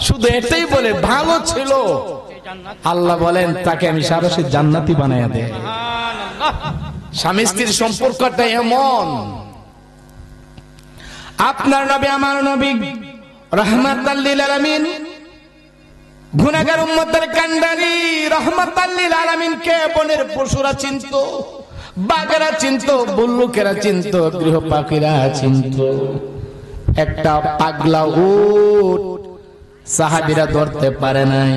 শুধু এটাই বলে ভালো ছিল, আল্লাহ বলেন তাকে আমি সরাসরি জান্নাতি বানায়া দেই। স্বামী স্ত্রীর সম্পর্কটা এমন। আপনার নবী আমার নবী রাহমাতাল লিল আলামিন, গুনাহগার উম্মতের কান্ডারি রাহমাতাল লিল আলামিন কে বনের পশুরা চিনতো, বাঘেরা চিনতো, বুল্লুকেরা চিনতো, গৃহ পাখিরা চিনতো। একটা পাগলা উট সাহাবীরা ধরতে পারে নাই,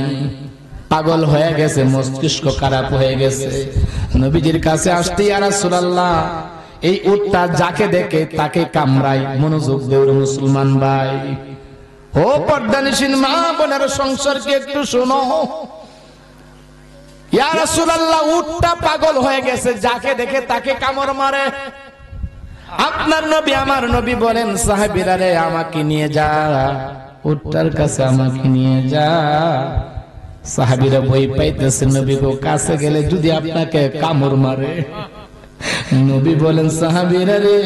পাগল হয়ে গেছে, মস্তিষ্ক খারাপ হয়ে গেছে। নবীজির কাছে আসতে, ইয়া রাসূলুল্লাহ, এই উটটা যাকে দেখে তাকে কামড়ায়। মনোযোগ দেও মুসলমান ভাই, ও পর্দানিসীন মা বোনের সংসারকে একটু শোনো। ইয়া রাসূলুল্লাহ, উটটা পাগল হয়ে গেছে, যাকে দেখে তাকে কামড় মারে। আপনার নবী আমার নবী বলেন, সাহাবীরা রে আমাকে নিয়ে যা, উটটার কাছে আমাকে নিয়ে যা। সাহাবীরা ভয় পাইতেছে, নবী গো কাছে গেলে যদি আপনাকে কামড় মারে। নবী বলেন, সাহাবীরা রে,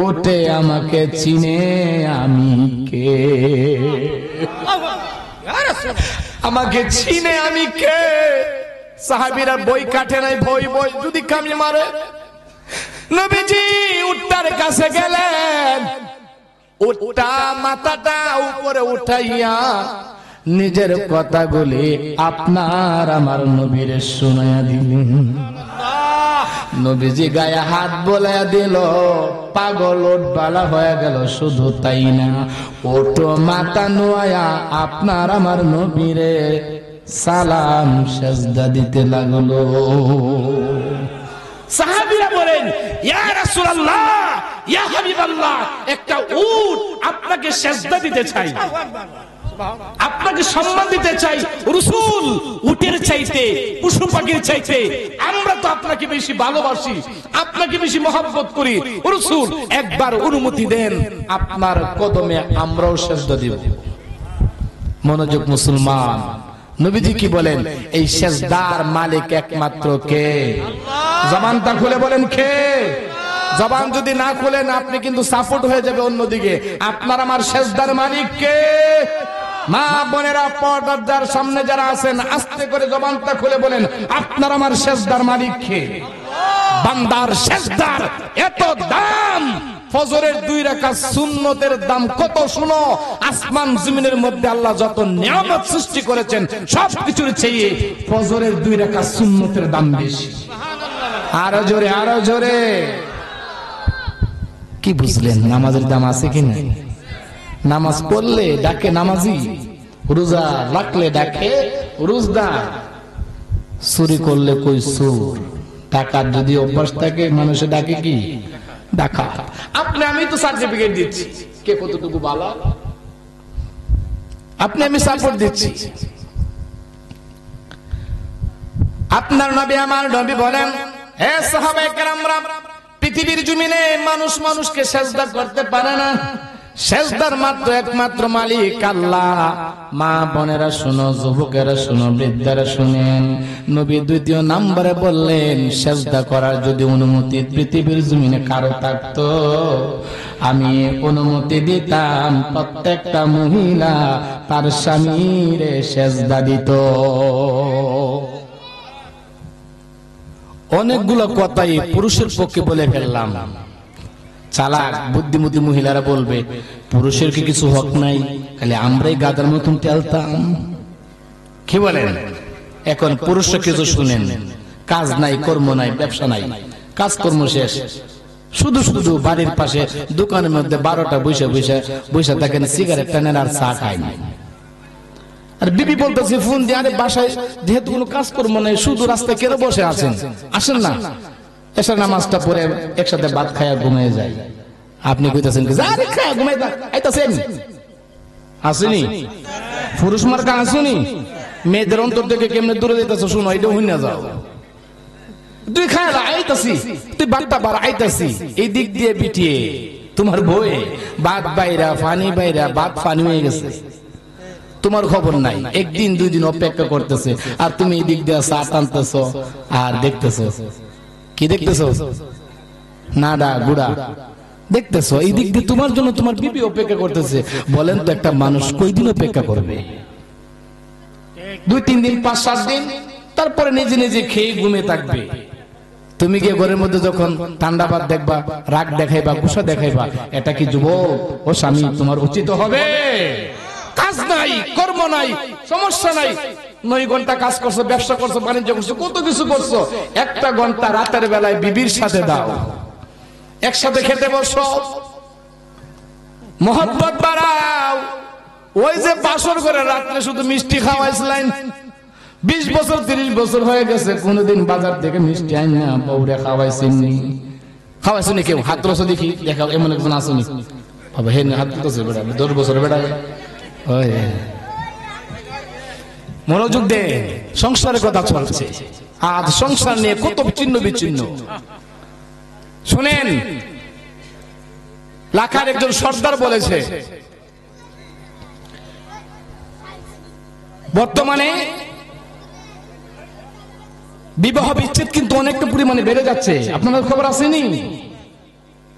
ওটে আমাকে চিনে আমি কে, আমাকে চিনে আমি কে। সাহাবীরা বই কাটে নাই, ভয় ভয় যদি কামি মারে। নবীজি উটটার কাছে গেলেন, উটটা মাথাটা উপরে উঠাইয়া নিজের কথাগুলি আপনার আমার নবীর শোনায়া দিলেন। নবীজি গায়ে হাত বোলায়া দিল, পাগল ওট বালা হয়ে গেল। শুধু তাই না, ওটো মাথা নোয়া আপনার আমার নবীরে সালাম সেজদা দিতে লাগলো। সাহাবীরা বলেন, ইয়া রাসূলুল্লাহ, ইয়া হাবিবাল্লাহ, একটা উট আপনাকে সেজদা দিতে চাই, আপনাকে সম্মান দিতে চাই। রাসূল, উটের চাইতে, পশু পাখির চাইতে আমরা তো আপনাকে বেশি ভালোবাসি, আপনাকে বেশি মহব্বত করি। রাসূল, একবার অনুমতি দেন, আপনার কদমে আমরাও সেজদা দিব। মনোযোগ মুসলমান, নবীজি কি বলেন? এই সেজদার মালিক একমাত্র কে? জবানটা খুলে বলেন কে? জবান যদি না খুলেন আপনি কিন্তু সাপোর্ট হয়ে যাবে অন্যদিকে। আপনার আমার সেজদার মালিক কে? মা বোনেরা, পর্দার সামনে যারা আছেন, আস্তে করে জবানটা খুলে বলেন, আপনার আমার সেজদার মালিক কে? বান্দার সেজদার এত দাম, ফজরের 2 রাকাত সুন্নতের দাম কত শুনো। আসমান জমিনের মধ্যে আল্লাহ যত নিয়ামত সৃষ্টি করেছেন সবকিছুর চেয়ে ফজরের 2 রাকাত সুন্নতের দাম বেশি। আরো জোরে, আরো জোরে। কি বুঝলেন? নামাজের দাম আছে কি নাই? নামাজ পড়লে ডাকে নামাজি, রোজা রাখলে ডাকে রোজদার, চুরি করলে কই চোর, টাকার যদি অভ্যাস থাকে মানুষে ডাকে কি? ডাকা। আপনি আমি তো সার্টিফিকেট দিচ্ছি, কে কতটুকু ভালো, আপনি আমি সাপোর্ট দিচ্ছি। আপনার নবী, আমার নবী বলেন, হে সাহাবায়ে কেরামরা, পৃথিবীর জমিনে মানুষ মানুষকে সেজদা করতে পারে না, সেজদার মাত্র একমাত্র মালিক আল্লাহ। মা বোনেরা শুনো, যুবকেরা শুনো, বৃদ্ধারা শুনেন, নবী 2য় নম্বরে বললেন, সেজদা করার যদি অনুমতি পৃথিবীর জমিনে কারো থাকতো, আমি অনুমতি দিতাম প্রত্যেকটা মহিলা তার স্বামীর সেজদা দিত। অনেকগুলো কথাই পুরুষের পক্ষে বলে ফেললাম। চালাক বুদ্ধিমতী মহিলারা বলবে, পুরুষের কি কিছু হক নাই, খালি আমরাই গাদার মতন টেলতাম। কি বলেন? এখন পুরুষরা কিছু শুনেন, কাজ নাই, কর্ম নাই, ব্যবসা নাই, কাজকর্ম শেষ, শুধু শুধু বাড়ির পাশে দোকানের মধ্যে 12টা বসে থাকেন, সিগারেট টানেন আর চা খায় না। আর বিবি বলতেছে ফোন দিয়ে, আরে বাসায় যেহেতু কোনো কাজকর্ম নাই, শুধু রাস্তায় কেন বসে আছেন, আসেন না, এশার নামাজটা পড়ে একসাথে ভাত খায়া ঘুমিয়ে যায়। আপনি কইতাছেন কি, আরে খায়া ঘুমাই দা আইতাছেন, আসেনি পুরুষ মার্কা আসেনি, মেয়েদের অন্তর থেকে কেমনে দূরে যাইতাছ, শুনো, এটা হইনা যাও, তুই খায় আইতাছি, তুই বাড়িটা বার আইতাছি, এই দিক দিয়ে পিটিয়ে তোমার বই ভাত বাইরা, ফানি বাইরা, ভাত ফানি হয়ে গেছে, তোমার খবর নাই, 1 দিন 2 দিন অপেক্ষা করতেছে, আর তুমি এই দিক দিয়ে চা টানতেছ আর দেখতেছ। কি দেখতেছ? নাডা গুড়া দেখতেছ, এই দিক দিয়ে তোমার জন্য তোমার বিবি অপেক্ষা করতেছে। বলেন তো, একটা মানুষ কয়দিন অপেক্ষা করবে? 2-3 দিন, 5-7 দিন, তারপরে নিজে নিজে খেয়ে ঘুমিয়ে থাকবে। তুমি গিয়ে ঘরের মধ্যে যখন ঠান্ডা ভাত দেখবা, রাগ দেখাইবা, গুসা দেখাইবা, এটা কি যুবক ও স্বামী তোমার উচিত হবে? কাজ নাই, কর্ম নাই, সমস্যা নাই, 9 ঘন্টা কাজ করছো, ব্যবসা করছো, বাণিজ্য করছো, কত কিছু করছো, 1টা ঘন্টা রাতের বেলায় বিবির সাথে দাও, একসাথে খেতে বসো, মহব্বত বাড়াও। ওই যে বাসর করে রাত্রে শুধু মিষ্টি খাওয়াইছিলেন, 20 বছর 30 বছর হয়ে গেছে, কোনদিন বাজার থেকে মিষ্টি আইনা বউরে খাওয়াইছেননি? খাওয়াইছেনি কেউ? হাত রসো দেখি, দেখাও, এমন একজন আসেনি বাবা, হে হাত তুলতেছে বেড়া, 10 বছর বেড়া। মনোযোগ দে, সংসারের কথা চলছে, আজ সংসার নিয়ে কত ছিন্ন বিচ্ছিন্ন। শুনেন, লাখার একজন সর্দার বলেছে, বর্তমানে বিবাহ বিচ্ছেদ কিন্তু অনেকটা পরিমাণে বেড়ে যাচ্ছে, আপনাদের খবর আসেনি?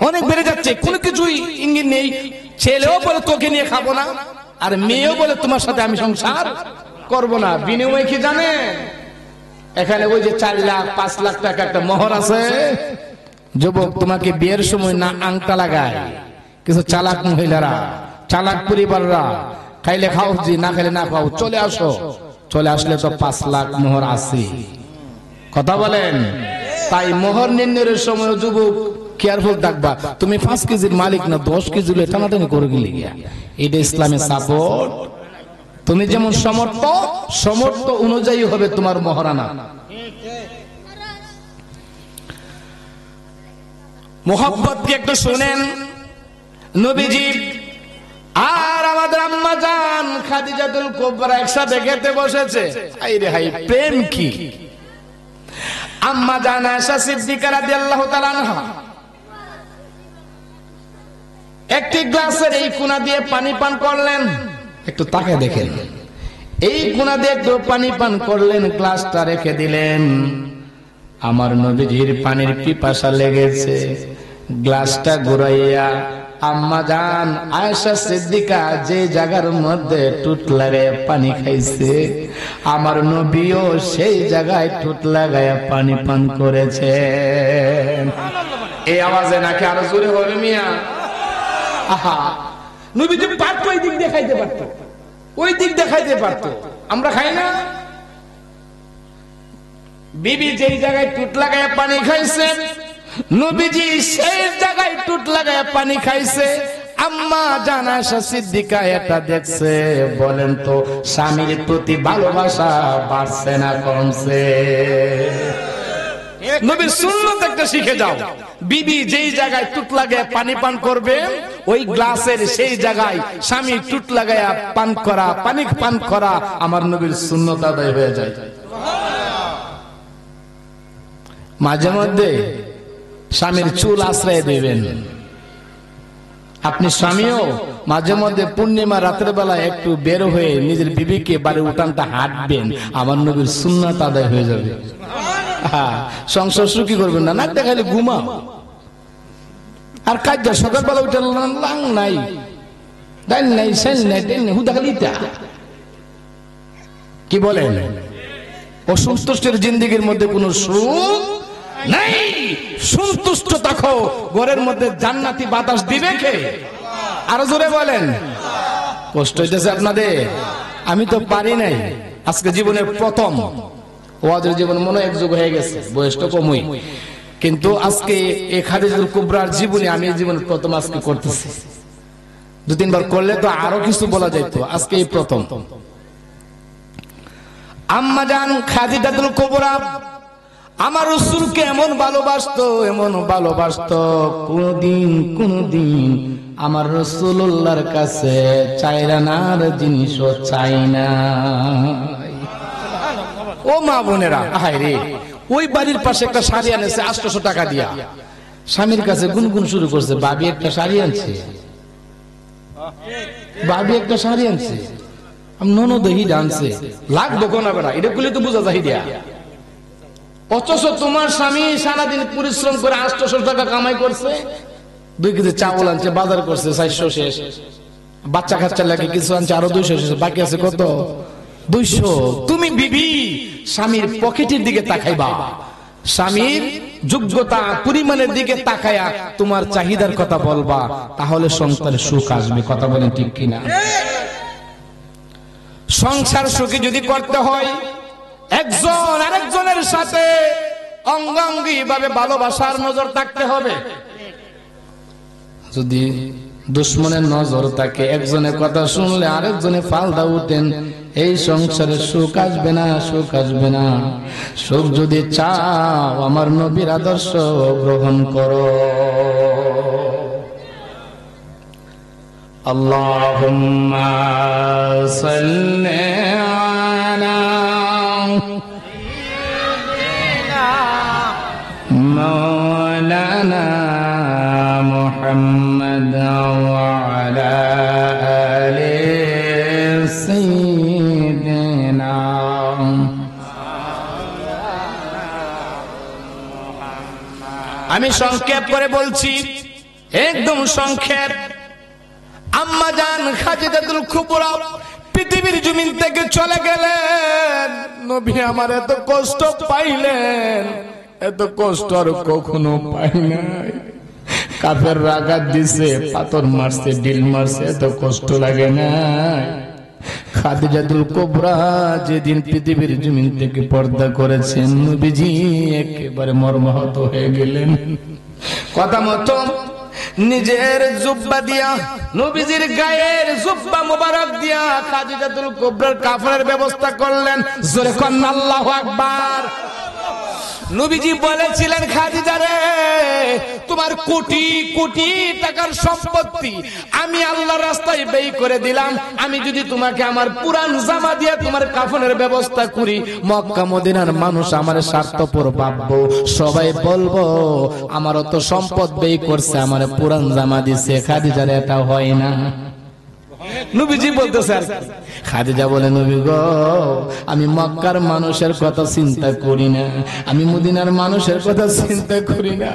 অনেক বেড়ে যাচ্ছে, কোনো কিছুই ইঙ্গিত নেই। ছেলেও বলে তোকে নিয়ে খাবো না, আর মেয়েও বলে তোমার সাথে আমি সংসার করব না। বিনিময় কি জানেন? এখানে ওই যে 4 লাখ 5 লাখ টাকা একটা মোহর আছে। যুবক, তোমাকে বিয়ের সময় না আংটা লাগায় কিছু চালাক মহিলারা, চালাক পরিবাররা, খাইলে খাও, জি না খাইলে না খাও, চলে আসো। চলে আসলে তো 5 লাখ মোহর আছে। কথা বলেন? তাই মোহর নির্ণয়ের সময় যুবক কেয়ারফুল থাকবা। তুমি 5 কেজির মালিক না, 10 কেজি টানাটানি করে গেলে গিয়া, এটা ইসলামে সাপোর্ট। তুমি যেমন সমর্থ অনুযায়ী হবে তোমার মহারানা। মোহাব্বত কি একটু শুনেন। নবীজি আর আমাদের আম্মা জান খাদিজাতুল কুবরা একসাথে খেতে বসেছে। আইরে হাই প্রেম কি! আম্মা জান আয়েশা সিদ্দিকা রাদিয়াল্লাহু তাআলা আনহা একটি গ্লাসের এই কোণা দিয়ে পানি পান করলেন। একটু তাকায় দেখেন, এই কোণা দিয়ে একটু পানি পান করলেন, গ্লাসটা রেখে দিলেন। আমার নবীজির পানির পিপাসা লেগেছে, গ্লাসটা ঘুরাইয়া আম্মা জান আয়েশা সিদ্দিকা যে জায়গার মধ্যে টুট লাগায় পানি খাইছে, আমার নবীও সেই জায়গায় টুট লাগায় পানি পান করেছে। এই আওয়াজে নাকি আরো জোরে হবে মিয়া? আহা, নবীজি পারতো ওই দিক দেখাইতে পারতো, ওই দিক দেখাইতে পারতো। আমরা খাই না? বিবি যেই জায়গায় টুট লাগায় পানি খাইছে, নবীজি সেই জায়গায় টুট লাগায় পানি খাইছে। আম্মা জান আয়েশা সিদ্দিকা এটা দেখছে। বলেন তো, স্বামীর প্রতি ভালোবাসা বাড়ছে না কমছে? নবীর সুন্নাত একটা শিখে যাও। বিবি যেই জায়গায় টুট লাগায় পানি পান করবে, ওই গ্লাসের সেই জায়গায় স্বামী টুট লাগায় পান করা, পানি পান করা আমার নবীর সুন্নাত আদায় হয়ে যায়। মাঝে মধ্যে স্বামীর চুল আশ্রয় দিবেন। আপনি স্বামীও মাঝে মধ্যে পূর্ণিমা রাতের বেলায় একটু বের হয়ে নিজের বিবিকে বাড়ির উঠানটা হাঁটবেন, আমার নবীর সুন্নাত আদায় হয়ে যাবে। সংসার সুখী করবেন না, নাক দেখাইলে ঘুমাও। আর কাজ সকালবেলা উঠে লাং নাই, ডাইন নাই, সেন নাই, টেন নাই, হুদা খালি কি বলেন? অসন্তুষ্টের জিন্দেগির মধ্যে কোন সুখ নাই। সন্তুষ্ট থাকো, ঘরের মধ্যে জান্নাতি বাতাস দিবে কে? আরো জোরে বলেন। কষ্ট হইতেছে আপনাদের? আমি তো পারি নাই। আজকে জীবনের প্রথম ওয়াজের জীবন মনে এক যুগ হয়ে গেছে, বয়সটা কমই, কিন্তু আজকে এই খাদিজাতুল কুবরার জীবনে আমি জীবনের প্রথম আজকে করতেছি। দু তিনবার করলে তো আরো কিছু বলা যাইত, আজকে এই প্রথম। আম্মা জান খাদিজাতুল কুবরা আমার রাসূলকে এমন ভালোবাসতো, এমন ভালোবাসতো, কোনদিন আমার রাসূলুল্লাহর কাছে চাইরানার জিনিসও চাই না। ও মা বোনেরা, হায়রে, ওই বাড়ির পাশে একটা শাড়ি আনেছে 800 টাকা দিয়া, স্বামীর কাছে গুনগুন শুরু করছে, ভাবি একটা শাড়ি আনছে, ভাবি একটা শাড়ি আনছে, ননদ হিড আনছে, লাগবো কোনা বেড়া, এটা করলে তো বোঝা যায় দিয়া। অথচ তোমার স্বামী সারাদিন পরিশ্রম করে 800 টাকা কামাই করছে, 2 কেজি চাউল আনছে, বাজার করছে 400 শেষ, বাচ্চা কাচ্চা লাগে কিছু আনছে আরো 200 শেষ, বাকি আছে কত? 200। তুমি বিবি স্বামীর পকেটের দিকে তাকাইবা, স্বামীর যোগ্যতা পরিমাণের দিকে তাকায়া তোমার চাহিদার কথা বলবা, তাহলে সংসারে সুখ আসবে। কথা বলেন ঠিক কিনা? সংসার সুখী যদি করতে হয়, একজন আরেকজনের সাথে অঙ্গাঙ্গি ভাবে ভালোবাসার নজর থাকতে হবে। যদি দুশ্মনের নজর থাকে, একজনের কথা শুনলে আরেকজনে ফালদা উঠেন, এই সংসারে সুখ আসবে না, সুখ আসবে না। সুখ যদি চাও, আমার নবীর আদর্শ গ্রহণ করো। আল্লাহুম্মা সাল্লি আলা মাওলানা মুহাম্মদ ওয়া আলা আলি সাইয়্যিদিনা। আমি সংক্ষেপ করে বলছি, একদম সংক্ষেপ। আম্মা জান খাদিজাতুল কুবরা পৃথিবীর জমিন থেকে চলে গেলেন। নবী আমার এত কষ্ট পাইলেন, এত কষ্ট আর কখনো পাই নাই। কাফের আঘাত দিছে, পাথর মারছে, ডিল মারছে, এত কষ্ট লাগে না। খাদিজাতুল কুবরা যেদিন পৃথিবীর জমিন থেকে পর্দা করেছেন, নবীজি একেবারে মর্মাহত হয়ে গেলেন। কথা মতো নিজের জুব্বা দিয়া, নবীজির গায়ের জুব্বা মোবারক দিয়া খাদিজাতুল কুবরার কাফনের ব্যবস্থা করলেন। জোরে কন্না আল্লাহু আকবার। নবীজি বলেছিলেন, খাদিজা রে, তোমার কোটি কোটি টাকার সম্পত্তি আমি আল্লাহর রাস্তায় ব্যয় করে দিলাম। আমি যদি তোমাকে আমার পুরান জামা দিয়ে তোমার কাফনের ব্যবস্থা করি, মক্কা মদিনার মানুষ আমার স্বার্থপর ভাববো, সবাই বলবো আমারও তো সম্পদ ব্যয় করছে, আমার পুরান জামা দিছে। খাদিজা রে, এটা হয় না। নবীজি বলতেছে, খাদিজা বলে, নবী গো, আমি মক্কার মানুষের কথা চিন্তা করি না, আমি মদিনার মানুষের কথা চিন্তা করি না,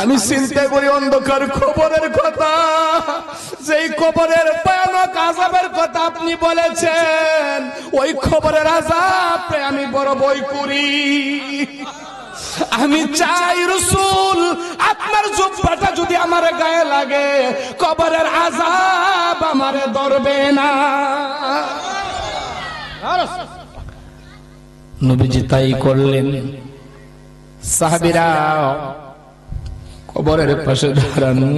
আমি চিন্তা করি অন্ধকার কবরের কথা। যেই কবরের ভয়ানক আযাবের কথা আপনি বলেছেন, ওই কবরের আযাব আমি বড় ভয় করি। আমি চাই রাসূল, আপনার জুব্বাটা যদি আমার গায়ে লাগে, কবরের আযাব আমারে ধরবে না। নবীজি তাই করলেন। সাহাবীরা কবরের পাশে দাঁড়ানো।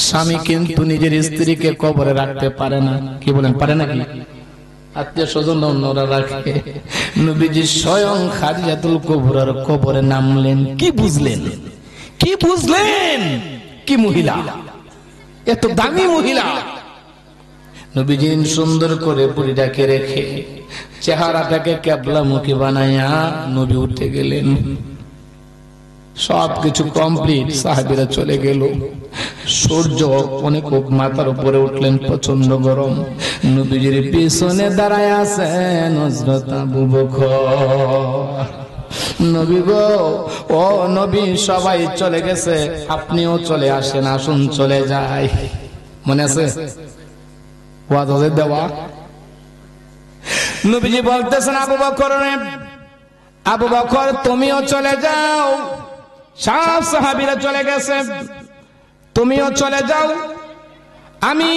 স্বামী কিন্তু নিজের স্ত্রীকে কবরে রাখতে পারে না। কি বলেন, পারে নাকি? আত্মীয় স্বজন অন্যরা রাখে। নবীজি স্বয়ং খাদিজাতুল কুবরার কবরে নামলেন। কি বুঝলেন? কি বুঝলেন? কি মহিলা, এত দামি মহিলা। নবীজি সুন্দর করে বুড়িটাকে রেখে চেহারাটাকে কেবলামুখী বানাইয়া নবী উঠে গেলেন। সবকিছু কমপ্লিট। সাহাবীরা চলে গেল। সূর্য অনেক মাথার উপরে উঠলেন, প্রচন্ড গরম। নবীজির পিছনে দাঁড়ায় আছেন হযরত আবু বকর। নবী গো, ও নবী, সবাই চলে গেছে, আপনিও চলে আসেন, আসুন চলে যাই। মনে আছে ওয়াদে দেওয়া? নবীজি বলতেছেন, আবু বকর, আবু বকর তুমিও চলে যাও। সব সাহাবীরা চলে গেছে, তুমিও চলে যাও। আমি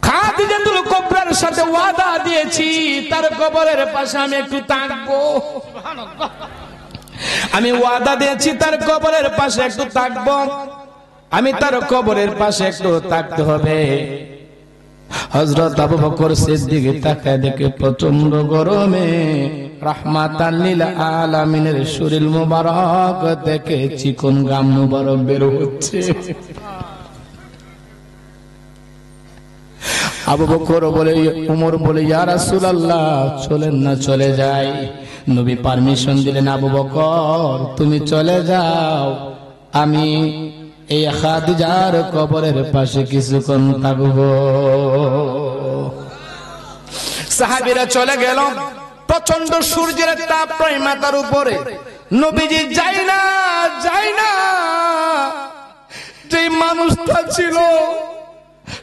খাদিজাতুল কুবরার সাথে ওয়াদা দিয়েছি, তার কবরের পাশে আমি একটু থাকবো। আমি ওয়াদা দিয়েছি তার কবরের পাশে একটু থাকবো, আমি তার কবরের পাশে একটু থাকতে হবে। হযরত আবু বকর সিদ্দিক তাকায় দেখে প্রচন্ড গরমে রাহমাতাল লিল আলামিনের শরীর মুবারক থেকে চিকন গাম মুবারক বের হচ্ছে। আবু বকর বলে, ওমর বলে, ইয়া রাসূলুল্লাহ, চলেন না, চলে যাই। নবী পারমিশন দিলেন, আবু বকর তুমি চলে যাও, আমি এই খাদিজার কবরের পাশে কিছুক্ষণ থাকবো। সাহাবীরা চলে গেল। প্রচন্ড সূর্যের তাপ প্রায় মাথার উপরে। নবীজি যাই না, যাই না। যে মানুষটা ছিল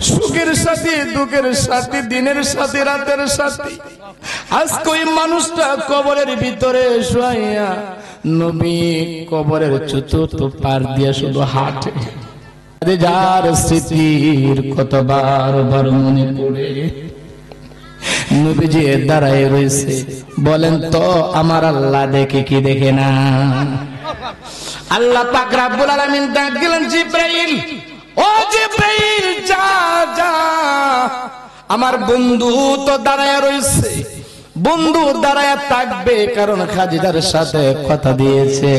সুখের সাথে দুঃখের সাথে, দিনের সাথে রাতের সাথে, আজকে ওই মানুষটা কবরের ভিতরে শুয়াইয়া নবী কবরের চতুর্থ পার দিয়ে শুধু হাঁটে। যার স্মৃতির কতবার বার মনে পড়ে। নবীজি দাঁড়ায় রয়েছে। বলেন তো, আমার আল্লাহ দেখে কি দেখে না? আল্লাহ পাক রব্বুল আলামিন ডাক দিলেন, জিবরাইল, ও জিবরাইল, যা যা, আমার বন্ধু তো দাঁড়ায় রয়েছে। বন্ধু দাঁড়ায় থাকবে, কারণ খাদিজার সাথে কথা দিয়েছে।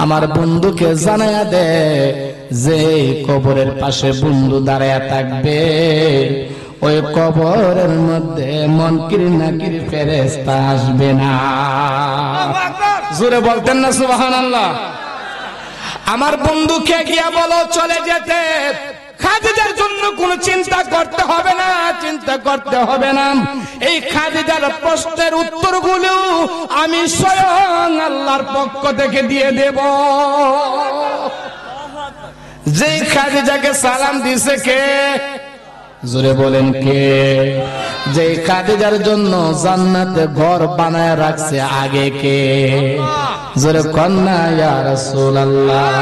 আমার বন্ধুকে জানায়া দে যে কবরের পাশে বন্ধু দাঁড়ায় থাকবে, ওই কবরের মধ্যে মুনকির নাকির ফেরেশতা আসবে না। জোরে বলতেন না সুবহানাল্লাহ? আমার বন্ধুকে গিয়া বলো চলে যেতে। খাদিজার জন্য কোনো চিন্তা করতে হবে না, চিন্তা করতে হবে না। এই খাদিজার প্রশ্নের উত্তরগুলো আমি স্বয়ং আল্লাহর পক্ষ থেকে দিয়ে দেব। যে খাদিজাকে সালাম দিছে কে? জোরে বলেন কে? যে খাদিজার জন্য জান্নাতে ঘর বানায় রাখছে আগে কে? জোরে কন্না ইয়া রাসূলুল্লাহ।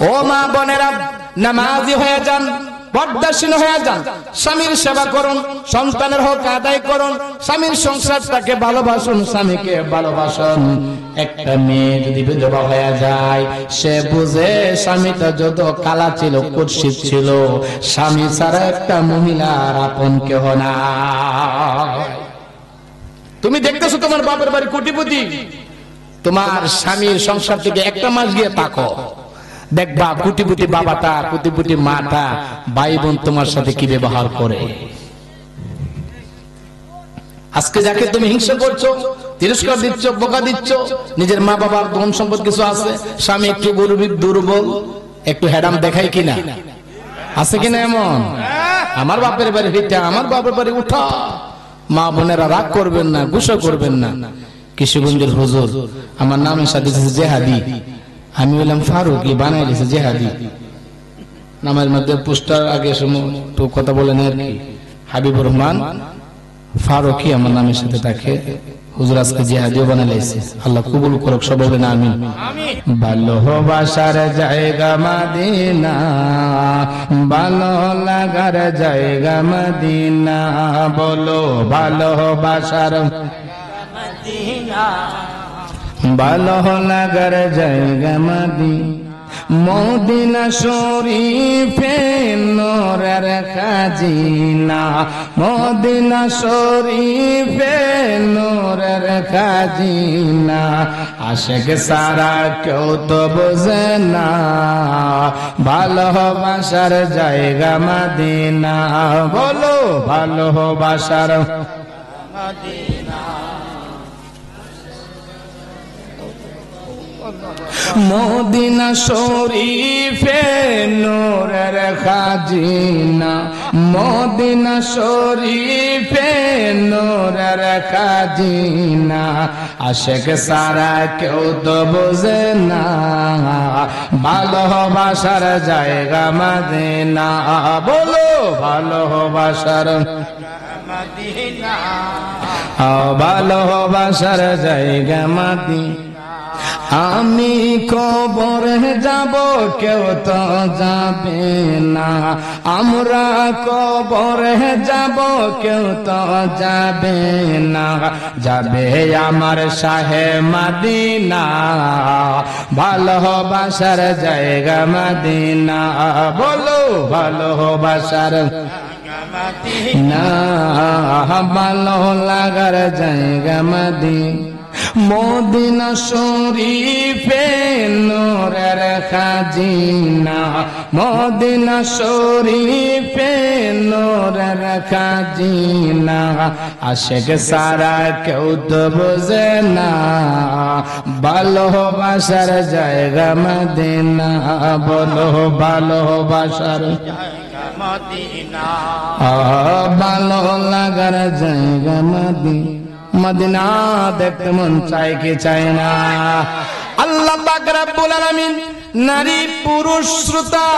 ও মা বোনেরা, নামাজি হয়ে যান, পর্দাশীল হয়ে যান, স্বামীর সেবা করুন, সন্তানের হক আদায় করুন, স্বামীর সংসারটাকে ভালোবাসুন, স্বামীকে ভালোবাসুন। একটা মেয়ে যদি বিধবা হয়ে যায়, সে বুঝে স্বামীটা যত কালা ছিল, কুৎসিত ছিল, স্বামী ছাড়া একটা মহিলার আপন কেহ না। তুমি দেখতেছো তোমার বাপের বাড়ি কোটিপতি, তোমার স্বামীর সংসার থেকে একটা মাস গিয়ে তাকো, দেখবা কোটিপতি বাবাটা, কোটিপতি মাটা, ভাই বোন তোমার সাথে কি ব্যবহার করে। আজকে যাকে তুমি হিংসা করছো, তিরস্কার দিচ্ছ, বোকা দিচ্ছ, নিজের মা বাবার ধন সম্পদ কিছু আছে, স্বামী একটু গরিব দুর্বল, একটু হেডাম দেখাই কিনা, আছে কিনা এমন? আমার বাপের বাড়ি ভিটা, আমার বাপের বাড়ি উঠা। মা বোনেরা রাগ করবেন না, গুসা করবেন না। কিশোরগঞ্জের হুজুর আমার নামের সাথে জেহাদি, আমি বললাম ফারুকি, বানাই দিয়েছে জেহাদি। নামের মধ্যে পোস্টার আগে একটু কথা বলেন আর কি, হাবিবুর রহমান ফারুকি আমার নামের সাথে, তাকে হুজুর আজকে জিহাদিও বানাইছে। আল্লাহ কবুল করুক, সব বলেন আমিন। ভালোবাসার জায়গা মদিনা, ভালো লাগার জায়গা মদিনা, বলো ভালোবাসার মদিনা, ভালো লাগার জায়গা মদিনা, মদিনা শরীফে নূরের খাজিনা, মদিনা শরীফে নূরের খাজিনা, আশিক সারা কেউ তো বোঝে না, ভালোবাসার জায়গা মদিনা, বলো ভালোবাসার মদিনা, মদিনা শরীফে নূরের খাজিনা, মদিনা শরীফে নূরের খাজিনা, আশিক সারা কেউ তো বোঝে না, ভালোবাসার জায়গা মদিনা, বলো ভালোবাসার মদিনা, ভালোবাসার জায়গা মদিনা। আমি কবরে যাব, কেউ তো যাবে না, আমরা কবরে যাব, কেউ তো যাবে না, যাবে আমার শাহে মদিনা, ভালোবাসার জায়গা মদিনা, বলো ভালোবাসার মদিনা, ভালো লাগার জায়গা মদিনা, মদিনা শরীফে নূরের খাজিনা, মদিনা শরীফে নূরের খাজিনা, আশিক সারা কেউ তো বোঝে না, ভালোবাসার জায়গা মদিনা, বলো ভালোবাসার জায়গা মদিনা, ভালো লাগার জায়গা মদিনা, মদিনা দেখতে মন চায় কি চায় না। আল্লাহ পাক রব্বুল আলামিন নারী পুরুষ শ্রোতা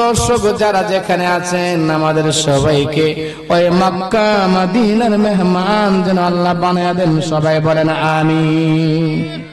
দর্শক যারা যেখানে আছেন, আমাদের সবাইকে ওই মক্কা মদিনার মেহমান যেন আল্লাহ বানায়া দেন, সবাই বলেন আমিন।